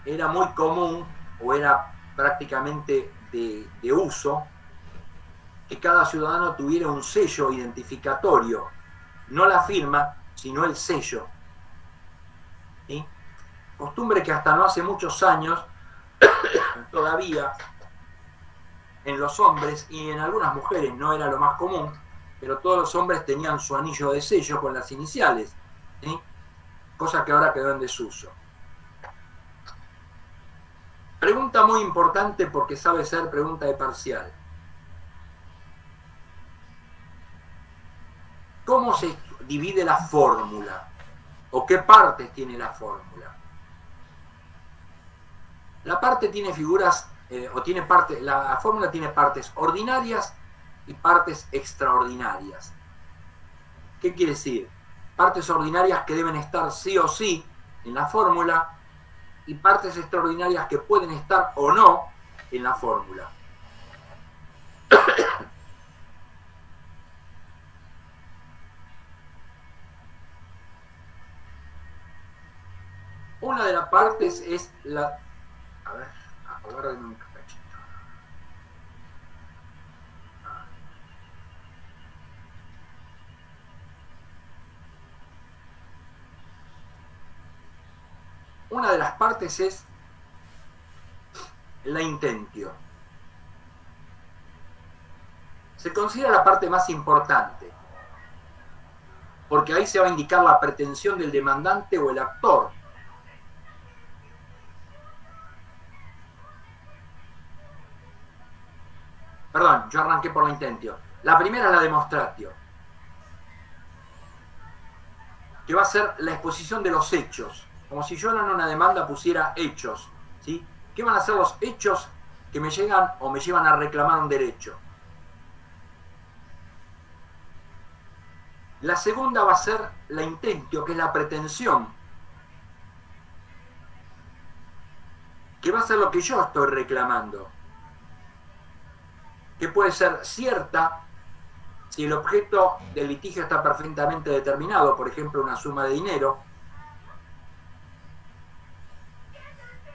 era muy común, o era prácticamente de uso, que cada ciudadano tuviera un sello identificatorio, no la firma, sino el sello. ¿Sí? Costumbre que hasta no hace muchos años todavía en los hombres y en algunas mujeres no era lo más común, pero todos los hombres tenían su anillo de sello con las iniciales, ¿sí? Cosa que ahora quedó en desuso. Pregunta muy importante porque sabe ser pregunta de parcial. ¿Cómo se divide la fórmula? ¿O qué partes tiene la fórmula? La parte tiene figuras, la fórmula tiene partes ordinarias y partes extraordinarias. ¿Qué quiere decir? Partes ordinarias que deben estar sí o sí en la fórmula y partes extraordinarias que pueden estar o no en la fórmula. Una de las partes es la... A ver, aguárdenme un cachito. Una de las partes es la intentio. Se considera la parte más importante, porque ahí se va a indicar la pretensión del demandante o el actor. Perdón, yo arranqué por la intentio. La primera es la demonstratio, que va a ser la exposición de los hechos. Como si yo en una demanda pusiera hechos, ¿sí? ¿Qué van a ser los hechos que me llegan o me llevan a reclamar un derecho? La segunda va a ser la intentio, que es la pretensión, que va a ser lo que yo estoy reclamando, que puede ser cierta si el objeto del litigio está perfectamente determinado, por ejemplo, una suma de dinero,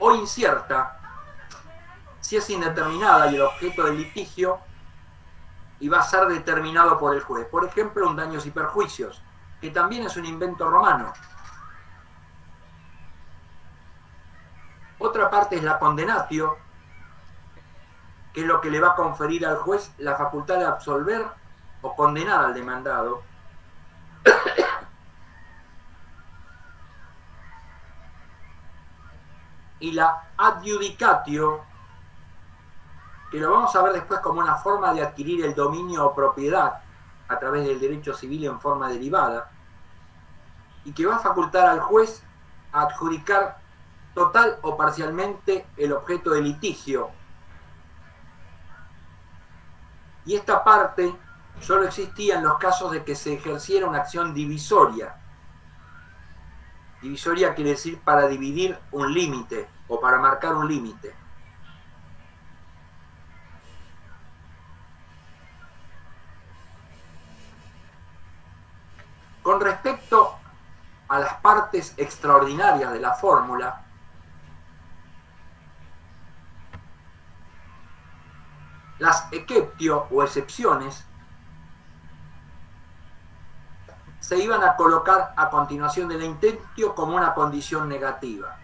o incierta si es indeterminada y el objeto del litigio va a ser determinado por el juez. Por ejemplo, un daños y perjuicios, que también es un invento romano. Otra parte es la condenatio, que es lo que le va a conferir al juez la facultad de absolver o condenar al demandado. Y la adjudicatio, que lo vamos a ver después como una forma de adquirir el dominio o propiedad a través del derecho civil en forma derivada, y que va a facultar al juez a adjudicar total o parcialmente el objeto de litigio. Y esta parte solo existía en los casos de que se ejerciera una acción divisoria. Divisoria quiere decir para dividir un límite o para marcar un límite. Con respecto a las partes extraordinarias de la fórmula, las exceptio o excepciones se iban a colocar a continuación de la intentio como una condición negativa.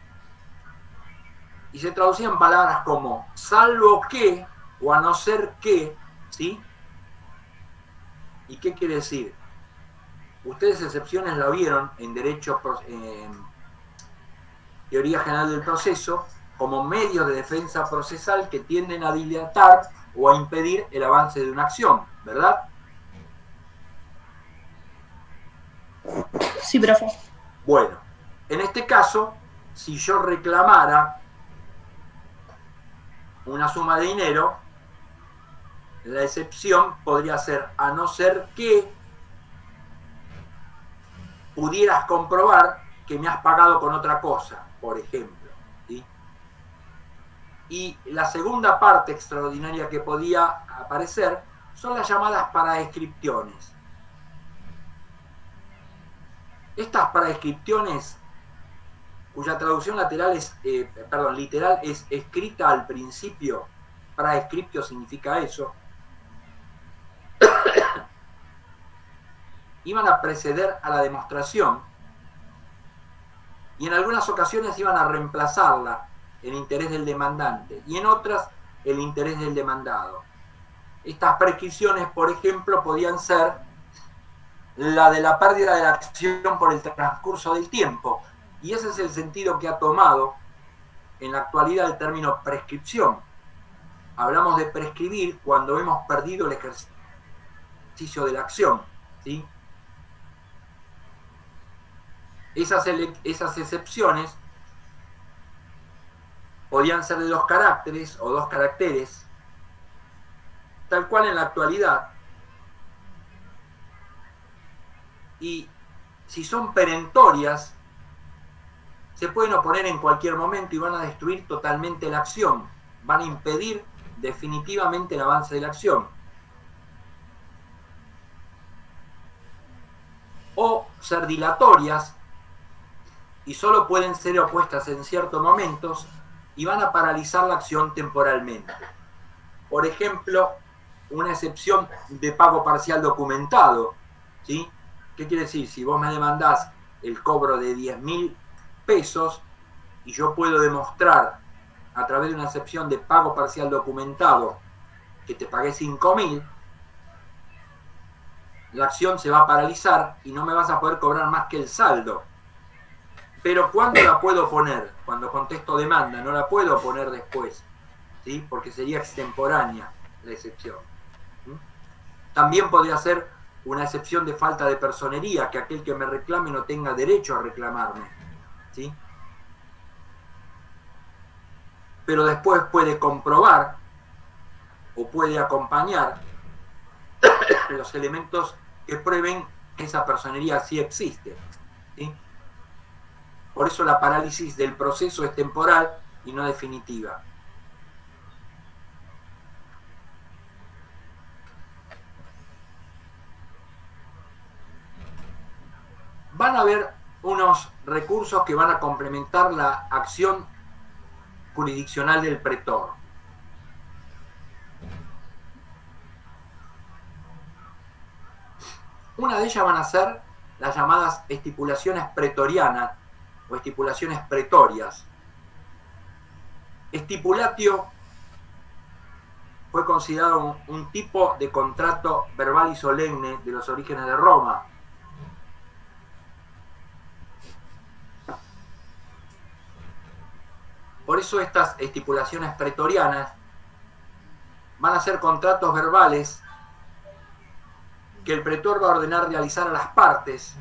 Y se traducían palabras como salvo que o a no ser que, ¿sí? ¿Y qué quiere decir? Ustedes excepciones la vieron en derecho, en teoría general del proceso, como medios de defensa procesal que tienden a dilatar o a impedir el avance de una acción, ¿verdad? Sí, profe. Bueno, en este caso, si yo reclamara una suma de dinero, la excepción podría ser a no ser que pudieras comprobar que me has pagado con otra cosa, por ejemplo, ¿sí? Y la segunda parte extraordinaria que podía aparecer son las llamadas paradescripciones. Estas paradescripciones, cuya traducción literal es escrita al principio, paradescriptio significa eso, iban a preceder a la demostración y en algunas ocasiones iban a reemplazarla, el interés del demandante, y en otras el interés del demandado. Estas prescripciones, por ejemplo, podían ser la de la pérdida de la acción por el transcurso del tiempo, y ese es el sentido que ha tomado en la actualidad el término prescripción. Hablamos de prescribir cuando hemos perdido el ejercicio de la acción, ¿sí? Esas excepciones podían ser de 2 caracteres o 2 caracteres, tal cual en la actualidad. Y si son perentorias, se pueden oponer en cualquier momento y van a destruir totalmente la acción, van a impedir definitivamente el avance de la acción. O ser dilatorias y solo pueden ser opuestas en ciertos momentos y van a paralizar la acción temporalmente. Por ejemplo, una excepción de pago parcial documentado, ¿sí? ¿Qué quiere decir? Si vos me demandás el cobro de 10.000 pesos y yo puedo demostrar a través de una excepción de pago parcial documentado que te pagué 5.000, la acción se va a paralizar y no me vas a poder cobrar más que el saldo. Pero ¿cuándo la puedo poner? Cuando contesto demanda, no la puedo poner después, ¿sí? Porque sería extemporánea la excepción. También podría ser una excepción de falta de personería, que aquel que me reclame no tenga derecho a reclamarme, ¿sí? Pero después puede comprobar o puede acompañar los elementos que prueben que esa personería sí existe, ¿sí? Por eso la parálisis del proceso es temporal y no definitiva. Van a haber unos recursos que van a complementar la acción jurisdiccional del pretor. Una de ellas van a ser las llamadas estipulaciones pretorianas o estipulaciones pretorias. Estipulatio fue considerado un tipo de contrato verbal y solemne de los orígenes de Roma. Por eso estas estipulaciones pretorianas van a ser contratos verbales que el pretor va a ordenar realizar a las partes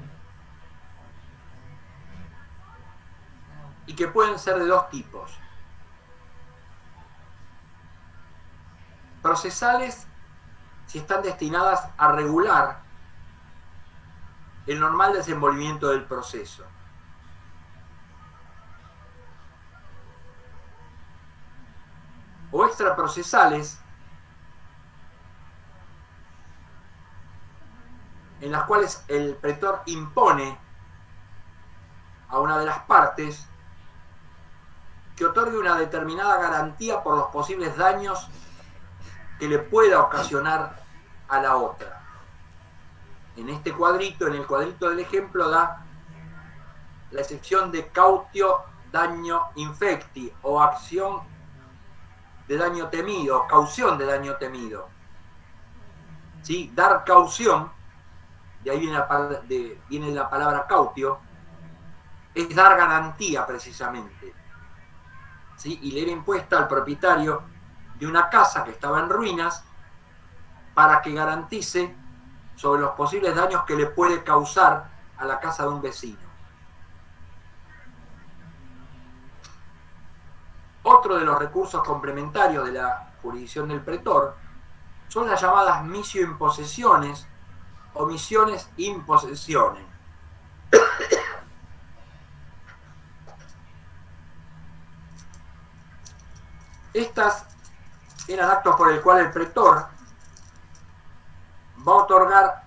y que pueden ser de 2 tipos. Procesales, si están destinadas a regular el normal desenvolvimiento del proceso. O extraprocesales, en las cuales el pretor impone a una de las partes que otorgue una determinada garantía por los posibles daños que le pueda ocasionar a la otra. En este cuadrito, en el cuadrito del ejemplo, da la excepción de cautio daño infecti o acción de daño temido, caución de daño temido. ¿Sí? Dar caución, de ahí viene la palabra cautio, es dar garantía precisamente, ¿sí? Y le era impuesta al propietario de una casa que estaba en ruinas para que garantice sobre los posibles daños que le puede causar a la casa de un vecino. Otro de los recursos complementarios de la jurisdicción del pretor son las llamadas missio imposiciones o misiones imposiciones. Estas eran actos por el cual el pretor va a otorgar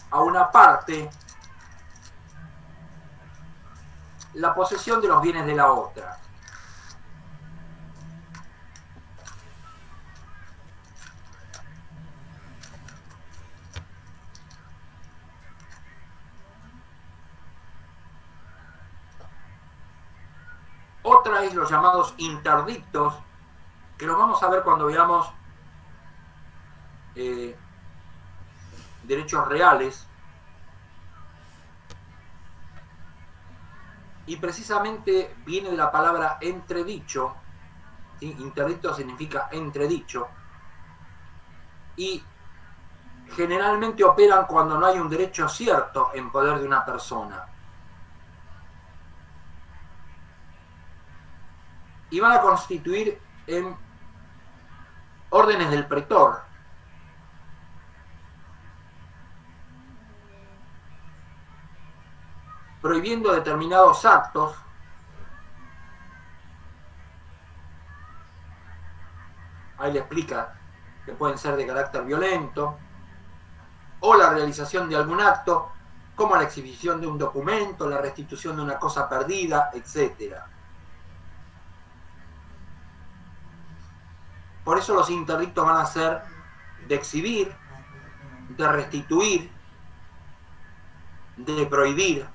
a una parte la posesión de los bienes de la otra. Otra es los llamados interdictos, que los vamos a ver cuando veamos derechos reales. Y precisamente viene de la palabra entredicho, ¿sí? Interdicto significa entredicho, y generalmente operan cuando no hay un derecho cierto en poder de una persona. Y van a constituir en órdenes del pretor. Prohibiendo determinados actos ahí le explica que pueden ser de carácter violento, o la realización de algún acto, como la exhibición de un documento, la restitución de una cosa perdida, etc. Por eso los interdictos van a ser de exhibir, de restituir, de prohibir,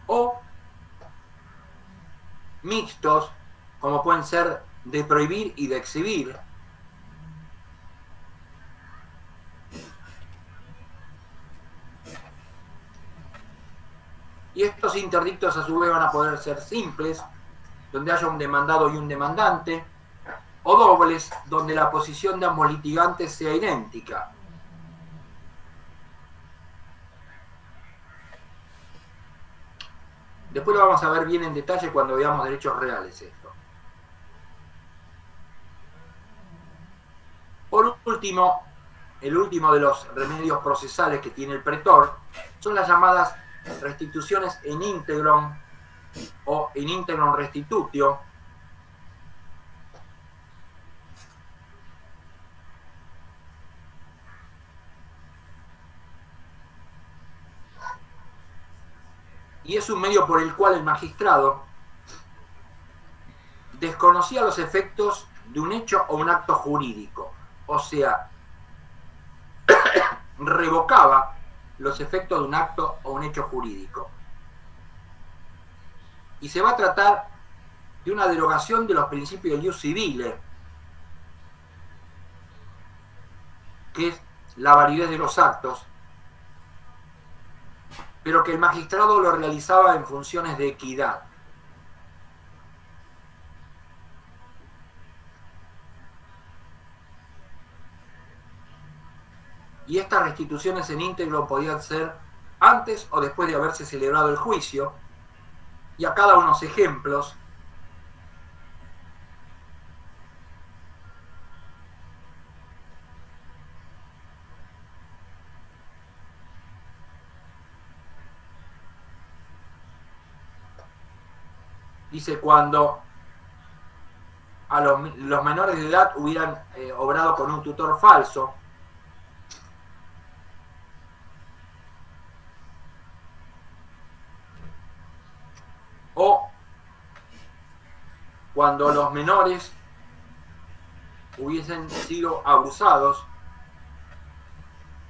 o mixtos, como pueden ser de prohibir y de exhibir. Y estos interdictos a su vez van a poder ser simples, donde haya un demandado y un demandante, o dobles, donde la posición de ambos litigantes sea idéntica. Después lo vamos a ver bien en detalle cuando veamos derechos reales esto. Por último, el último de los remedios procesales que tiene el pretor son las llamadas restituciones in integrum o in integrum restitutio, y es un medio por el cual el magistrado desconocía los efectos de un hecho o un acto jurídico, o sea, revocaba los efectos de un acto o un hecho jurídico. Y se va a tratar de una derogación de los principios del ius civile, que es la validez de los actos, pero que el magistrado lo realizaba en funciones de equidad. Y estas restituciones en íntegro podían ser antes o después de haberse celebrado el juicio, y a cada unos ejemplos. Dice cuando a los menores de edad hubieran obrado con un tutor falso, o cuando los menores hubiesen sido abusados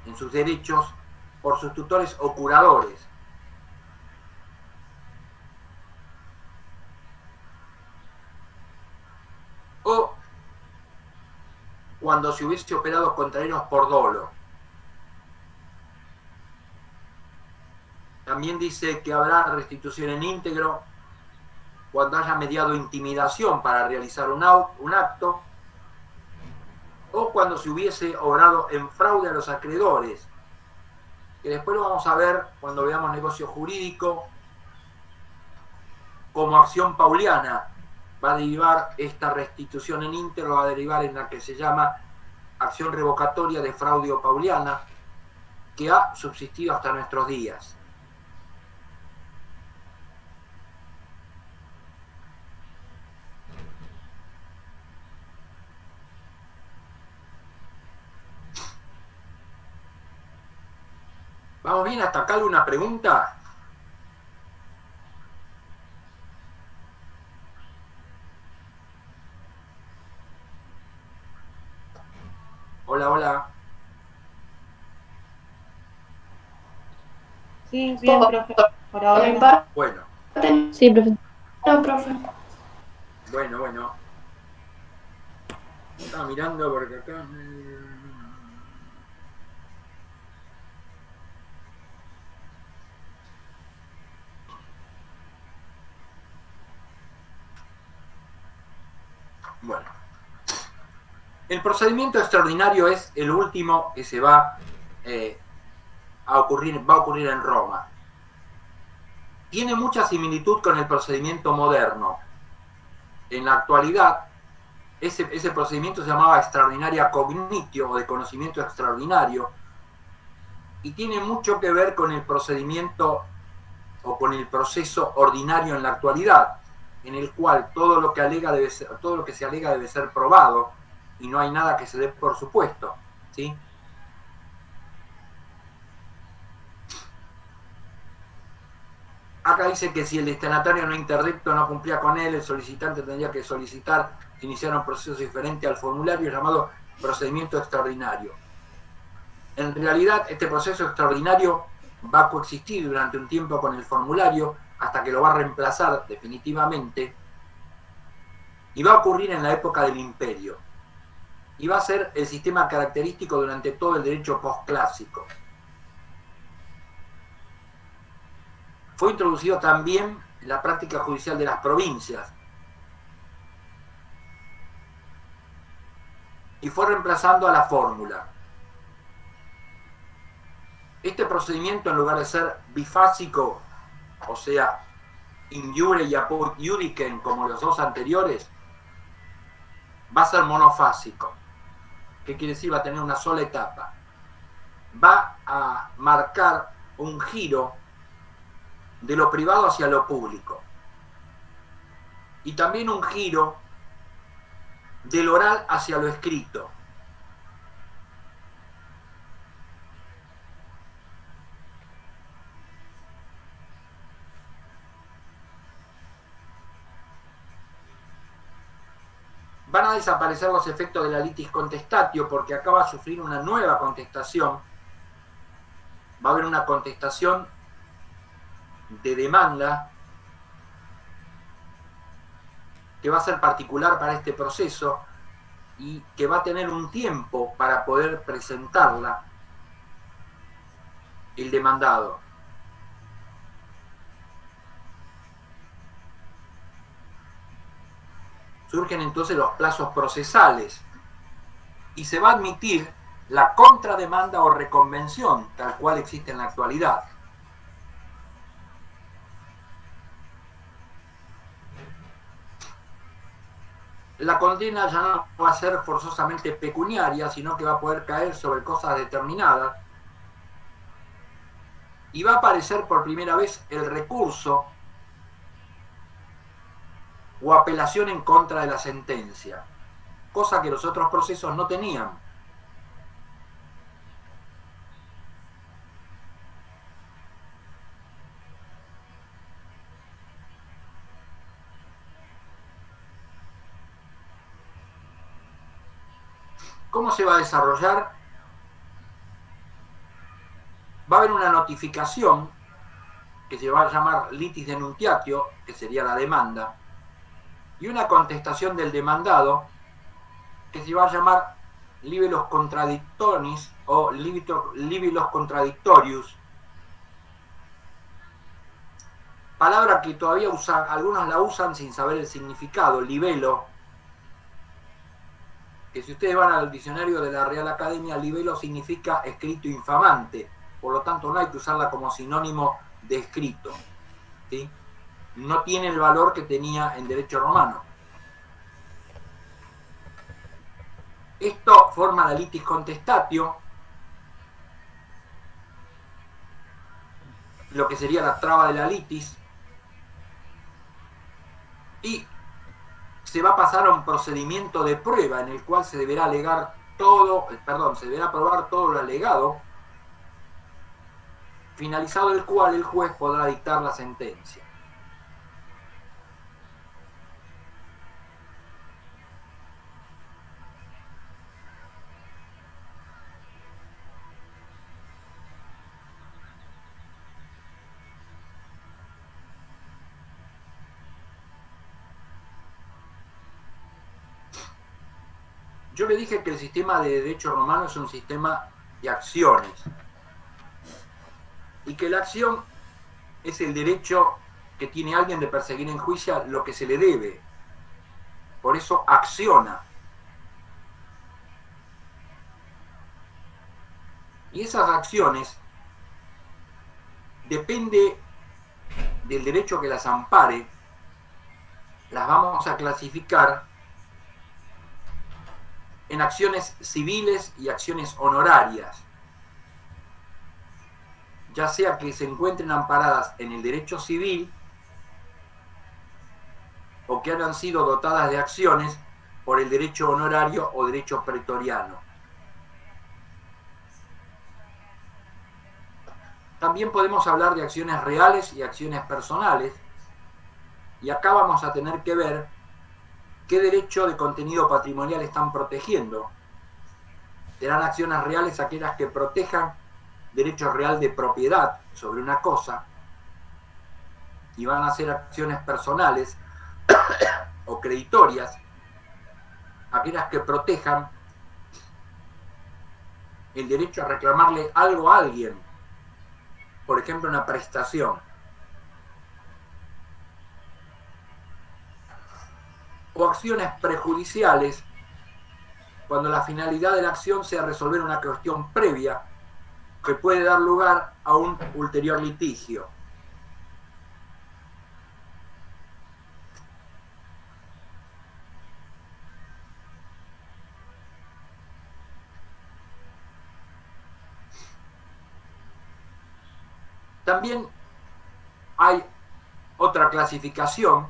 en sus derechos por sus tutores o curadores. O cuando se hubiese operado contra ellos por dolo. También dice que habrá restitución en íntegro cuando haya mediado intimidación para realizar un acto, o cuando se hubiese obrado en fraude a los acreedores, que después lo vamos a ver cuando veamos negocio jurídico, como acción pauliana. Va a derivar esta restitución en íntegro, va a derivar en la que se llama acción revocatoria de fraude o pauliana, que ha subsistido hasta nuestros días. ¿Vamos bien hasta acá? ¿Alguna pregunta? Hola, hola. Sí, bien, profe. Por ahora. Bueno, Sí, profe. No, profe. bueno. Estaba mirando porque acá... Bueno. El procedimiento extraordinario es el último que se va a ocurrir en Roma. Tiene mucha similitud con el procedimiento moderno. En la actualidad, ese procedimiento se llamaba extraordinaria cognitio o de conocimiento extraordinario y tiene mucho que ver con el procedimiento o con el proceso ordinario en la actualidad, en el cual todo lo que se alega debe ser probado y no hay nada que se dé por supuesto, ¿sí? Acá dice que si el destinatario no interdicto no cumplía con él, el solicitante tendría que solicitar iniciar un proceso diferente al formulario llamado procedimiento extraordinario. En realidad, este proceso extraordinario va a coexistir durante un tiempo con el formulario hasta que lo va a reemplazar definitivamente y va a ocurrir en la época del Imperio. Y va a ser el sistema característico durante todo el derecho posclásico. Fue introducido también en la práctica judicial de las provincias y fue reemplazando a la fórmula. Este procedimiento, en lugar de ser bifásico, o sea, in iure y apud iudicem, como los dos anteriores, va a ser monofásico. ¿Qué quiere decir? Va a tener una sola etapa. Va a marcar un giro de lo privado hacia lo público. Y también un giro del oral hacia lo escrito. Van a desaparecer los efectos de la litis contestatio porque acá va a sufrir una nueva contestación. Va a haber una contestación de demanda que va a ser particular para este proceso y que va a tener un tiempo para poder presentarla el demandado. Surgen entonces los plazos procesales y se va a admitir la contrademanda o reconvención, tal cual existe en la actualidad. La condena ya no va a ser forzosamente pecuniaria, sino que va a poder caer sobre cosas determinadas y va a aparecer por primera vez el recurso o apelación en contra de la sentencia, cosa que los otros procesos no tenían. ¿Cómo se va a desarrollar? Va a haber una notificación que se va a llamar litis denuntiatio, que sería la demanda, y una contestación del demandado que se va a llamar libelos contradictoris o libelos contradictorius, palabra que todavía algunos la usan sin saber el significado. Libelo, que si ustedes van al diccionario de la Real Academia, libelo significa escrito infamante, por lo tanto no hay que usarla como sinónimo de escrito, ¿sí? No tiene el valor que tenía en derecho romano. Esto forma la litis contestatio, lo que sería la traba de la litis, y se va a pasar a un procedimiento de prueba en el cual se deberá se deberá probar todo lo alegado finalizado el cual el juez podrá dictar la sentencia. Yo le dije que el sistema de derecho romano es un sistema de acciones y que la acción es el derecho que tiene alguien de perseguir en juicio lo que se le debe. Por eso acciona. Y esas acciones depende del derecho que las ampare, las vamos a clasificar en acciones civiles y acciones honorarias, ya sea que se encuentren amparadas en el derecho civil o que hayan sido dotadas de acciones por el derecho honorario o derecho pretoriano. También podemos hablar de acciones reales y acciones personales, y acá vamos a tener que ver qué derecho de contenido patrimonial están protegiendo. Serán acciones reales aquellas que protejan derecho real de propiedad sobre una cosa, y van a ser acciones personales o creditorias aquellas que protejan el derecho a reclamarle algo a alguien, por ejemplo una prestación. O acciones prejudiciales, cuando la finalidad de la acción sea resolver una cuestión previa que puede dar lugar a un ulterior litigio. También hay otra clasificación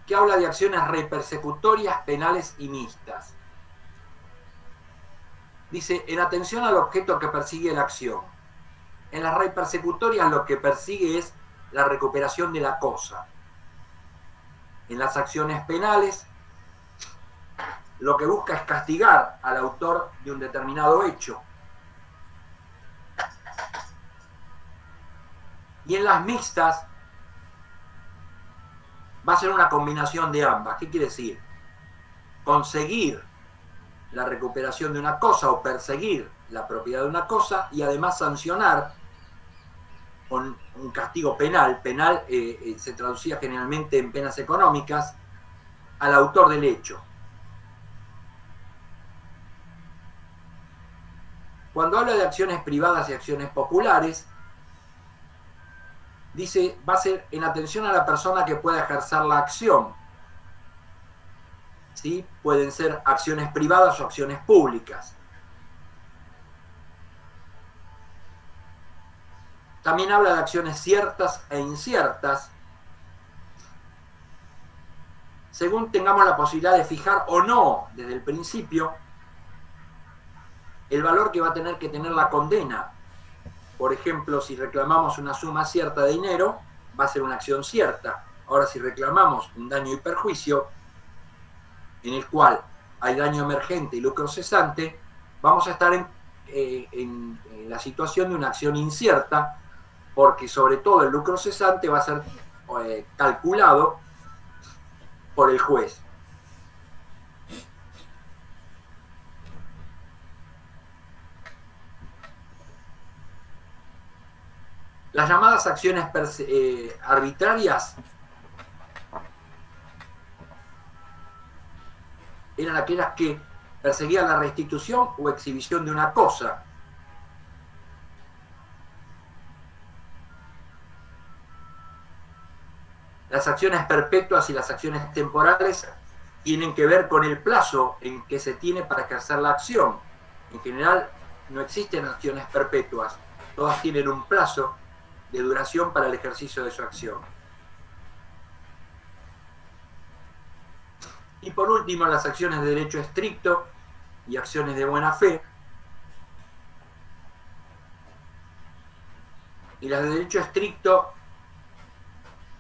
que habla de acciones repersecutorias, penales y mixtas. Dice, en atención al objeto que persigue la acción. En las repersecutorias lo que persigue es la recuperación de la cosa. En las acciones penales lo que busca es castigar al autor de un determinado hecho. Y en las mixtas va a ser una combinación de ambas. ¿Qué quiere decir? Conseguir la recuperación de una cosa o perseguir la propiedad de una cosa y además sancionar con un castigo penal. Penal se traducía generalmente en penas económicas al autor del hecho. Cuando habla de acciones privadas y acciones populares, dice, va a ser en atención a la persona que pueda ejercer la acción. ¿Sí? Pueden ser acciones privadas o acciones públicas. También habla de acciones ciertas e inciertas, según tengamos la posibilidad de fijar o no desde el principio el valor que va a tener que tener la condena. Por ejemplo, si reclamamos una suma cierta de dinero, va a ser una acción cierta. Ahora, si reclamamos un daño y perjuicio, en el cual hay daño emergente y lucro cesante, vamos a estar en la situación de una acción incierta, porque sobre todo el lucro cesante va a ser calculado por el juez. Las llamadas acciones arbitrarias eran aquellas que perseguían la restitución o exhibición de una cosa. Las acciones perpetuas y las acciones temporales tienen que ver con el plazo en que se tiene para ejercer la acción. En general no existen acciones perpetuas, todas tienen un plazo de duración para el ejercicio de su acción. Y por último, las acciones de derecho estricto y acciones de buena fe y las de derecho estricto,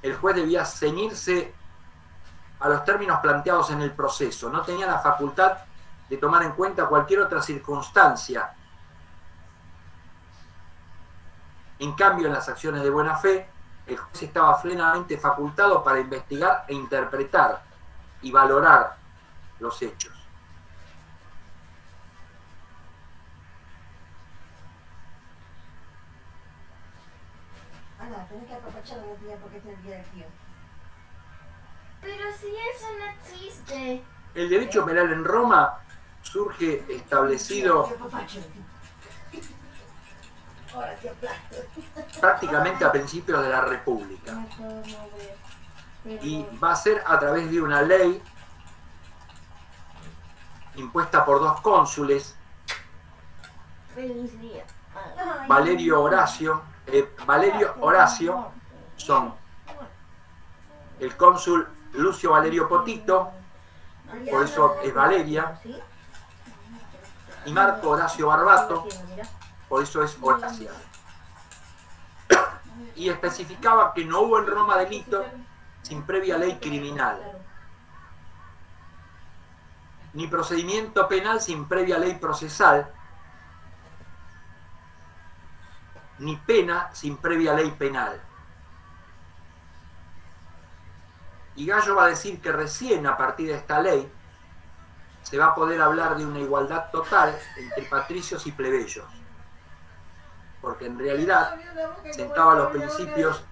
el juez debía ceñirse a los términos planteados en el proceso, no tenía la facultad de tomar en cuenta cualquier otra circunstancia. En cambio, en las acciones de buena fe, el juez estaba plenamente facultado para investigar e interpretar y valorar los hechos. Ana, tenés que aprovechar el día porque este es el día del tío. Pero si eso no existe. El derecho penal en Roma surge establecido Tío papacho. Ahora, tío Plasto. prácticamente a principios de la República No puedo mover. y va a ser a través de una ley impuesta por dos cónsules, Feliz día. Valerio Horacio, son el cónsul Lucio Valerio Potito, por eso es Valeria, ¿Sí? y Marco Horacio Barbato, por eso es Horacia. Y especificaba que no hubo en Roma delito sin previa ley criminal, ni procedimiento penal sin previa ley procesal, ni pena sin previa ley penal. Y Gallo va a decir que recién a partir de esta ley se va a poder hablar de una igualdad total entre patricios y plebeyos, porque en realidad sentaba los principios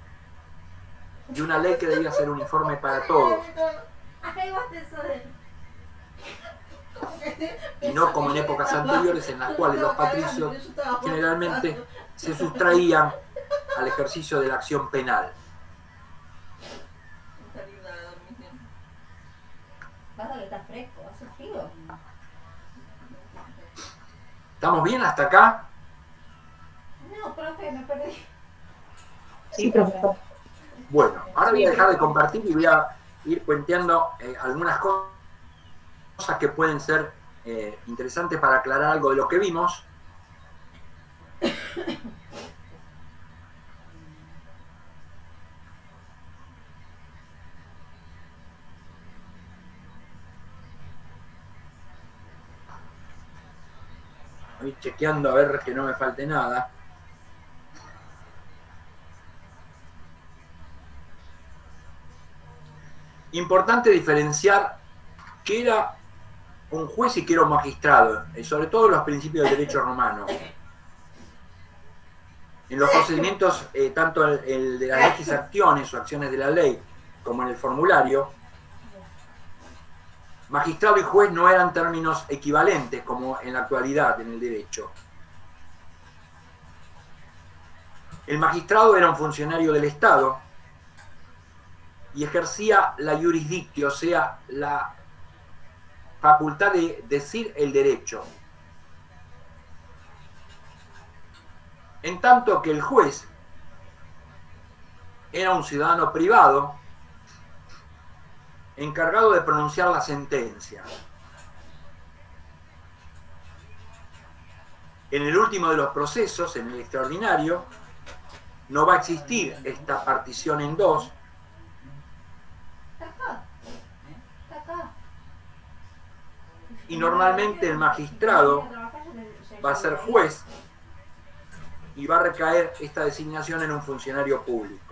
de una ley que debía ser uniforme para todos, Ay, vos te sos y no como en épocas anteriores en las cuales los patricios generalmente se sustraían al ejercicio de la acción penal. Pasa que está fresco, hace frío. ¿Estamos bien hasta acá? No, profe, me perdí. Sí, profesor. Bueno, ahora voy a dejar de compartir y voy a ir cuenteando algunas cosas que pueden ser interesantes para aclarar algo de lo que vimos. Voy chequeando a ver que no me falte nada. Importante diferenciar qué era un juez y qué era un magistrado, y sobre todo los principios del derecho romano. En los procedimientos, tanto el de las legis actiones o acciones de la ley, como en el formulario, magistrado y juez no eran términos equivalentes como en la actualidad en el derecho. El magistrado era un funcionario del Estado y ejercía la jurisdictio, o sea, la facultad de decir el derecho. En tanto que el juez era un ciudadano privado encargado de pronunciar la sentencia. En el último de los procesos, en el extraordinario, no va a existir esta partición en dos. Está acá. Está acá. Y normalmente el magistrado va a ser juez y va a recaer esta designación en un funcionario público.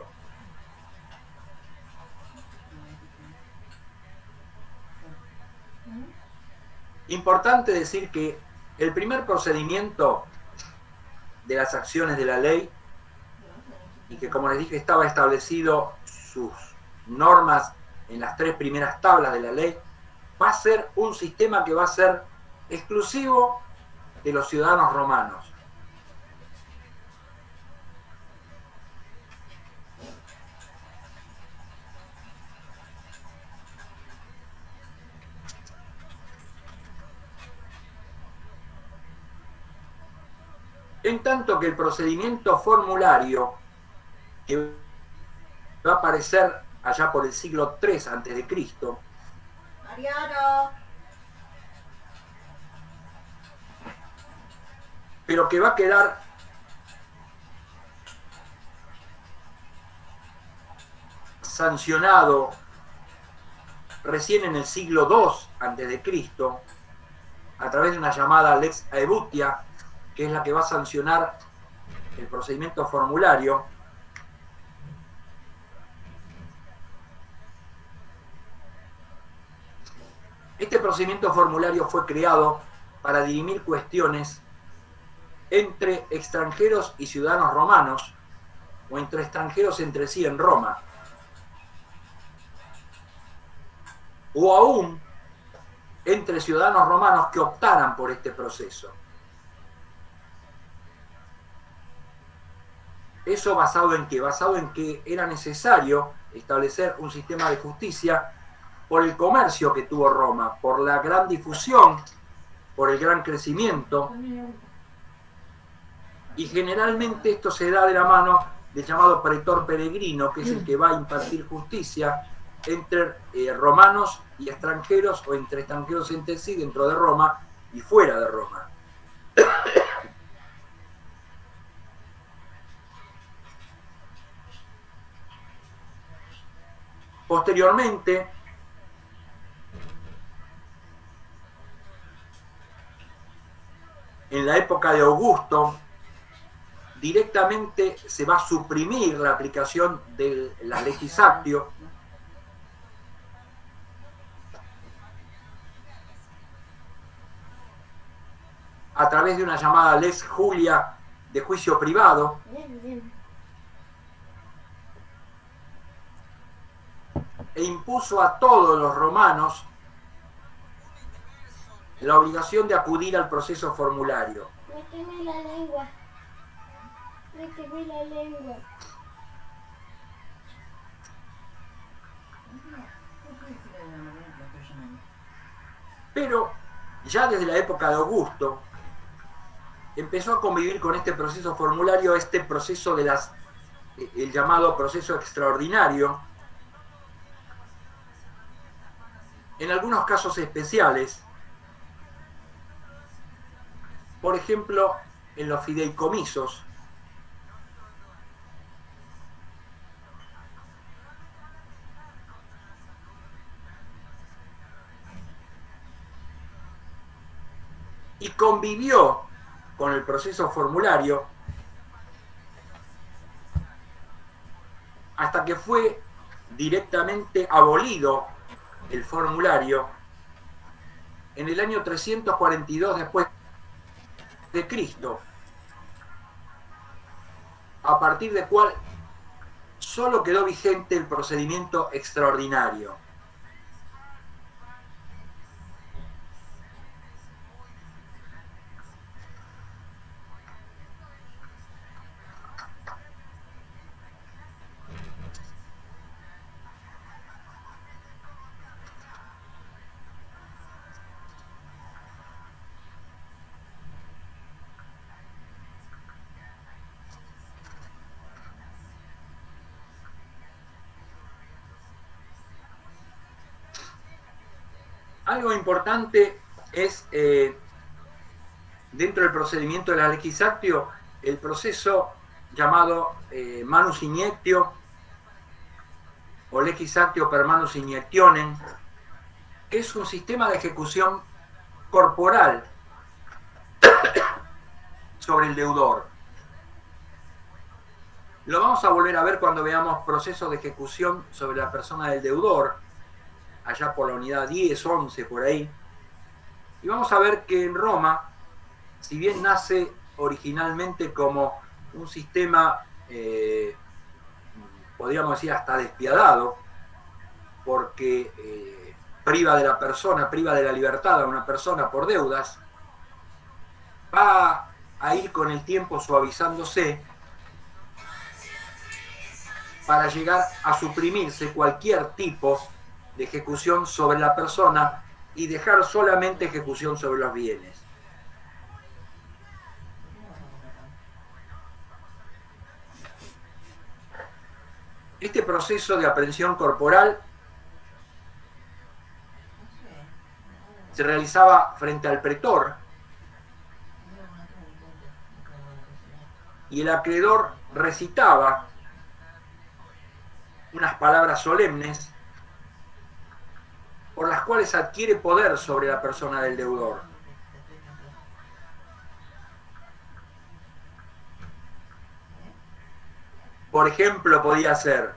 Importante decir que el primer procedimiento de las acciones de la ley, y que como les dije estaba establecido sus normas en las 3 primeras tablas de la ley, va a ser un sistema que va a ser exclusivo de los ciudadanos romanos. En tanto que el procedimiento formulario, que va a aparecer allá por el siglo III a.C., Mariano. pero que va a quedar sancionado recién en el siglo II a.C., a través de una llamada Lex Aebutia, que es la que va a sancionar el procedimiento formulario. Este procedimiento formulario fue creado para dirimir cuestiones entre extranjeros y ciudadanos romanos, o entre extranjeros entre sí en Roma, o aún entre ciudadanos romanos que optaran por este proceso. ¿Eso basado en qué? Basado en que era necesario establecer un sistema de justicia por el comercio que tuvo Roma, por la gran difusión, por el gran crecimiento, y generalmente esto se da de la mano del llamado pretor peregrino, que es el que va a impartir justicia entre romanos y extranjeros, o entre extranjeros entre sí dentro de Roma y fuera de Roma. Posteriormente, en la época de Augusto, directamente se va a suprimir la aplicación de la Legis Actio, a través de una llamada Lex Julia de juicio privado, e impuso a todos los romanos la obligación de acudir al proceso formulario. Méteme la lengua. Méteme la lengua. Pero ya desde la época de Augusto empezó a convivir con este proceso formulario, este proceso de el llamado proceso extraordinario. En algunos casos especiales, por ejemplo, en los fideicomisos, y convivió con el proceso formulario hasta que fue directamente abolido el formulario en el año 342 después de Cristo, a partir del cual solo quedó vigente el procedimiento extraordinario. Algo importante es, dentro del procedimiento de la Legis Actio, el proceso llamado Manus Iniectio o Legis Actio per Manus Iniectionem, que es un sistema de ejecución corporal sobre el deudor. Lo vamos a volver a ver cuando veamos procesos de ejecución sobre la persona del deudor, allá por la unidad 10, 11, por ahí. Y vamos a ver que en Roma, si bien nace originalmente como un sistema, podríamos decir hasta despiadado, porque priva de la persona, priva de la libertad a una persona por deudas, va a ir con el tiempo suavizándose para llegar a suprimirse cualquier tipo de ejecución sobre la persona y dejar solamente ejecución sobre los bienes. Este proceso de aprehensión corporal se realizaba frente al pretor y el acreedor recitaba unas palabras solemnes por las cuales adquiere poder sobre la persona del deudor. Por ejemplo, podía ser: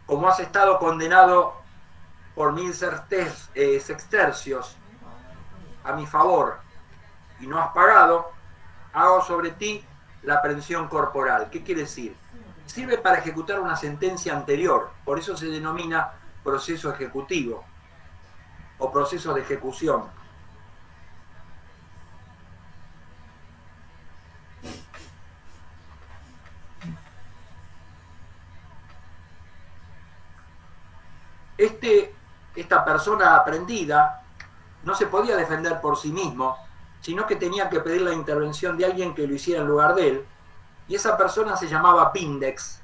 como has estado condenado por 1000 sextercios a mi favor y no has pagado, hago sobre ti la aprehensión corporal. ¿Qué quiere decir? Sirve para ejecutar una sentencia anterior, por eso se denomina proceso ejecutivo o proceso de ejecución. Esta persona aprendida no se podía defender por sí mismo, sino que tenía que pedir la intervención de alguien que lo hiciera en lugar de él, y esa persona se llamaba Pindex,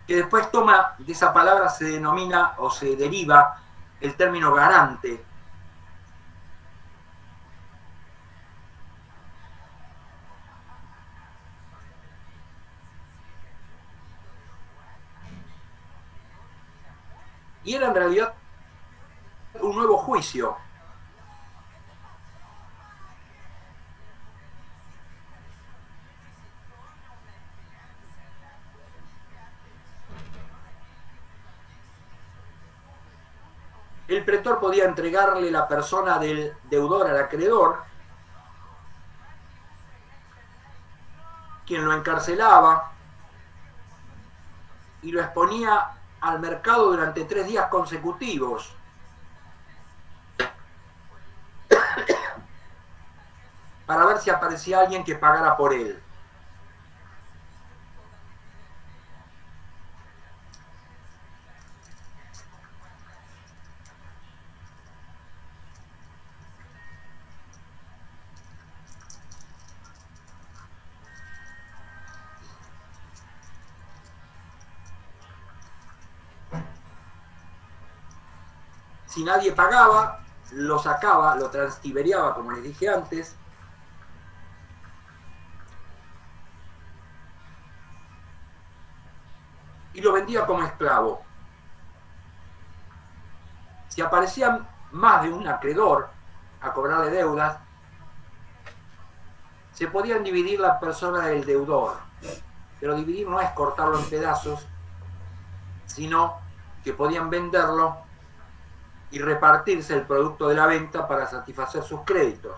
que después toma, de esa palabra se denomina o se deriva el término garante. Y era en realidad un nuevo juicio. El pretor podía entregarle la persona del deudor al acreedor, quien lo encarcelaba y lo exponía al mercado durante 3 días consecutivos. Para ver si aparecía alguien que pagara por él. Si nadie pagaba, lo sacaba, lo transtiberiaba, como les dije antes, y lo vendía como esclavo. Si aparecía más de un acreedor a cobrarle deudas, se podían dividir la persona del deudor, pero dividir no es cortarlo en pedazos, sino que podían venderlo y repartirse el producto de la venta para satisfacer sus créditos.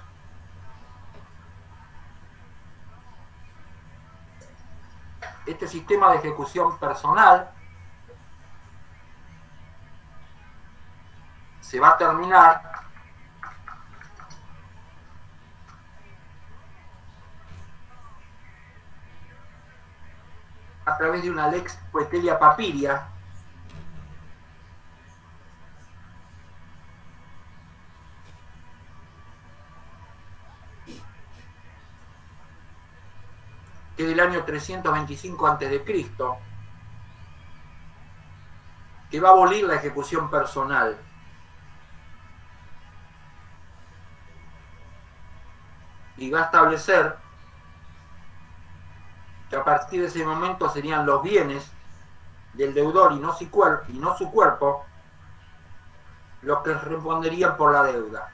Este sistema de ejecución personal se va a terminar a través de una lex Poetelia Papiria, que del año 325 a.C., que va a abolir la ejecución personal. Y va a establecer que a partir de ese momento serían los bienes del deudor y no su cuerpo los que responderían por la deuda.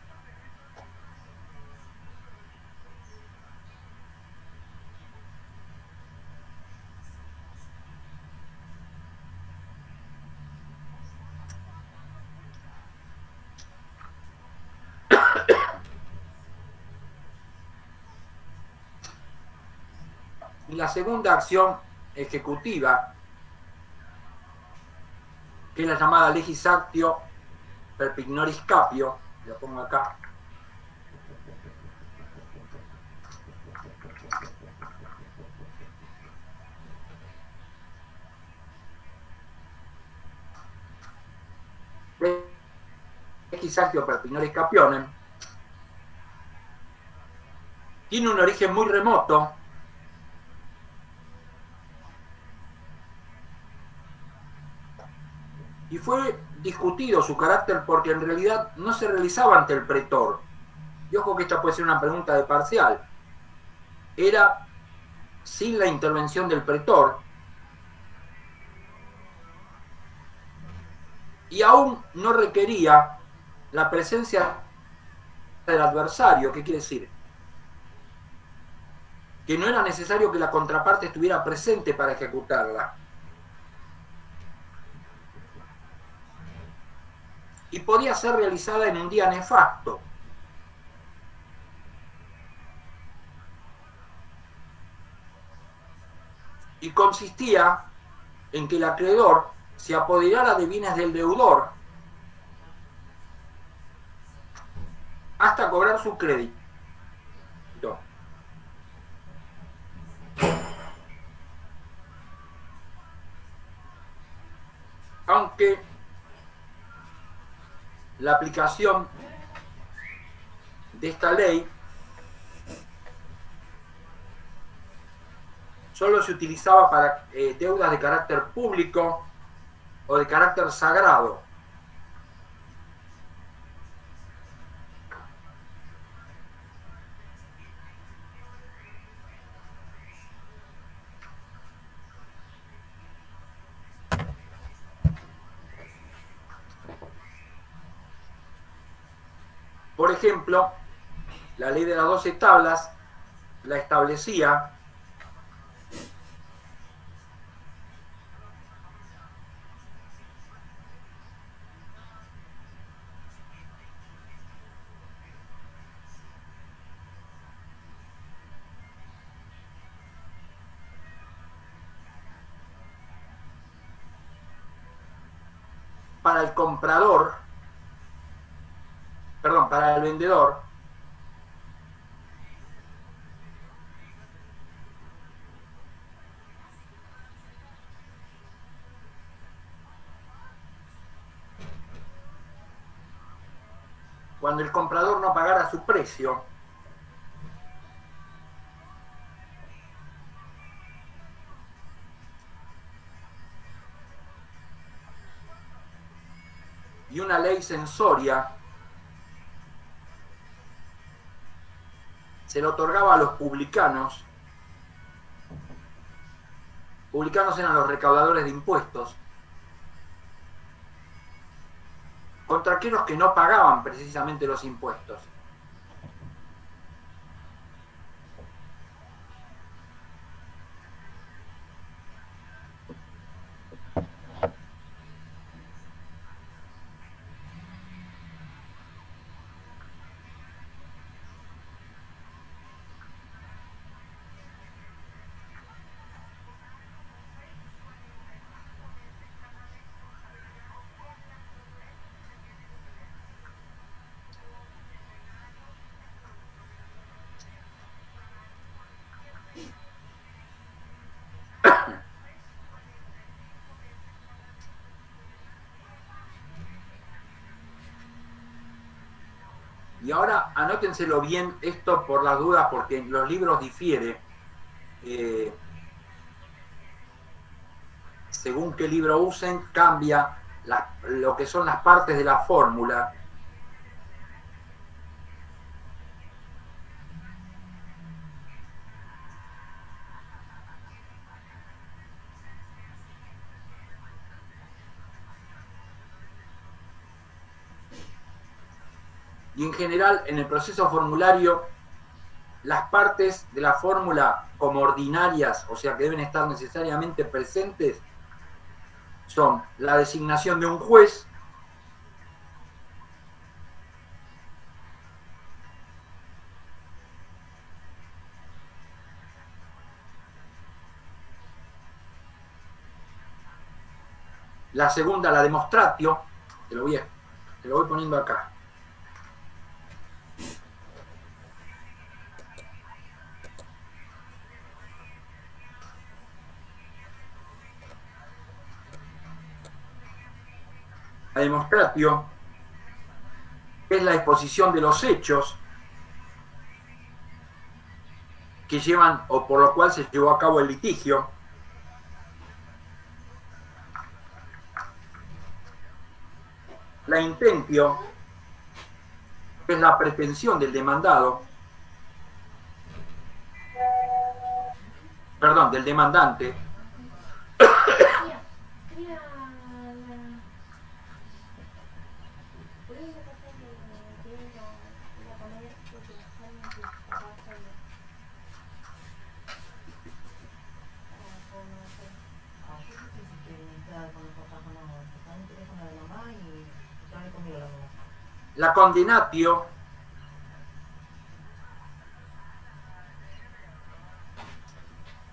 Y la segunda acción ejecutiva, que es la llamada legis actio per pignoris capio, lo pongo acá, legis actio per pignoris capionem, tiene un origen muy remoto, y fue discutido su carácter porque en realidad no se realizaba ante el pretor. Y ojo que esta puede ser una pregunta de parcial. Era sin la intervención del pretor, y aún no requería la presencia del adversario. ¿Qué quiere decir? Que no era necesario que la contraparte estuviera presente para ejecutarla. Y podía ser realizada en un día nefasto. Y consistía en que el acreedor se apoderara de bienes del deudor hasta cobrar su crédito. Aunque la aplicación de esta ley solo se utilizaba para deudas de carácter público o de carácter sagrado. Por ejemplo, la ley de las 12 tablas la establecía para el comprador, perdón, para el vendedor, cuando el comprador no pagara su precio, y una ley censoria se le otorgaba a los publicanos. Publicanos eran los recaudadores de impuestos, contra aquellos que no pagaban precisamente los impuestos. Y ahora anótenselo bien esto por las dudas, porque en los libros difiere según qué libro usen, cambia lo que son las partes de la fórmula. Y en general, en el proceso formulario, las partes de la fórmula como ordinarias, o sea que deben estar necesariamente presentes, son la designación de un juez, la segunda, la demonstratio, te lo voy poniendo acá. La demonstratio es la exposición de los hechos que llevan o por lo cual se llevó a cabo el litigio. La intentio es la pretensión del demandado, perdón, del demandante. La condenatio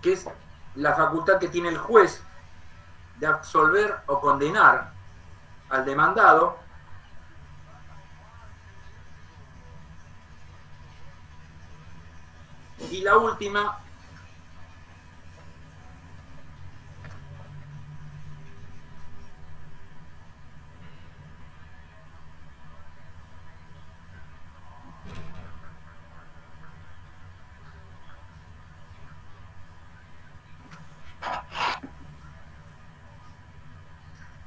que es la facultad que tiene el juez de absolver o condenar al demandado, y la última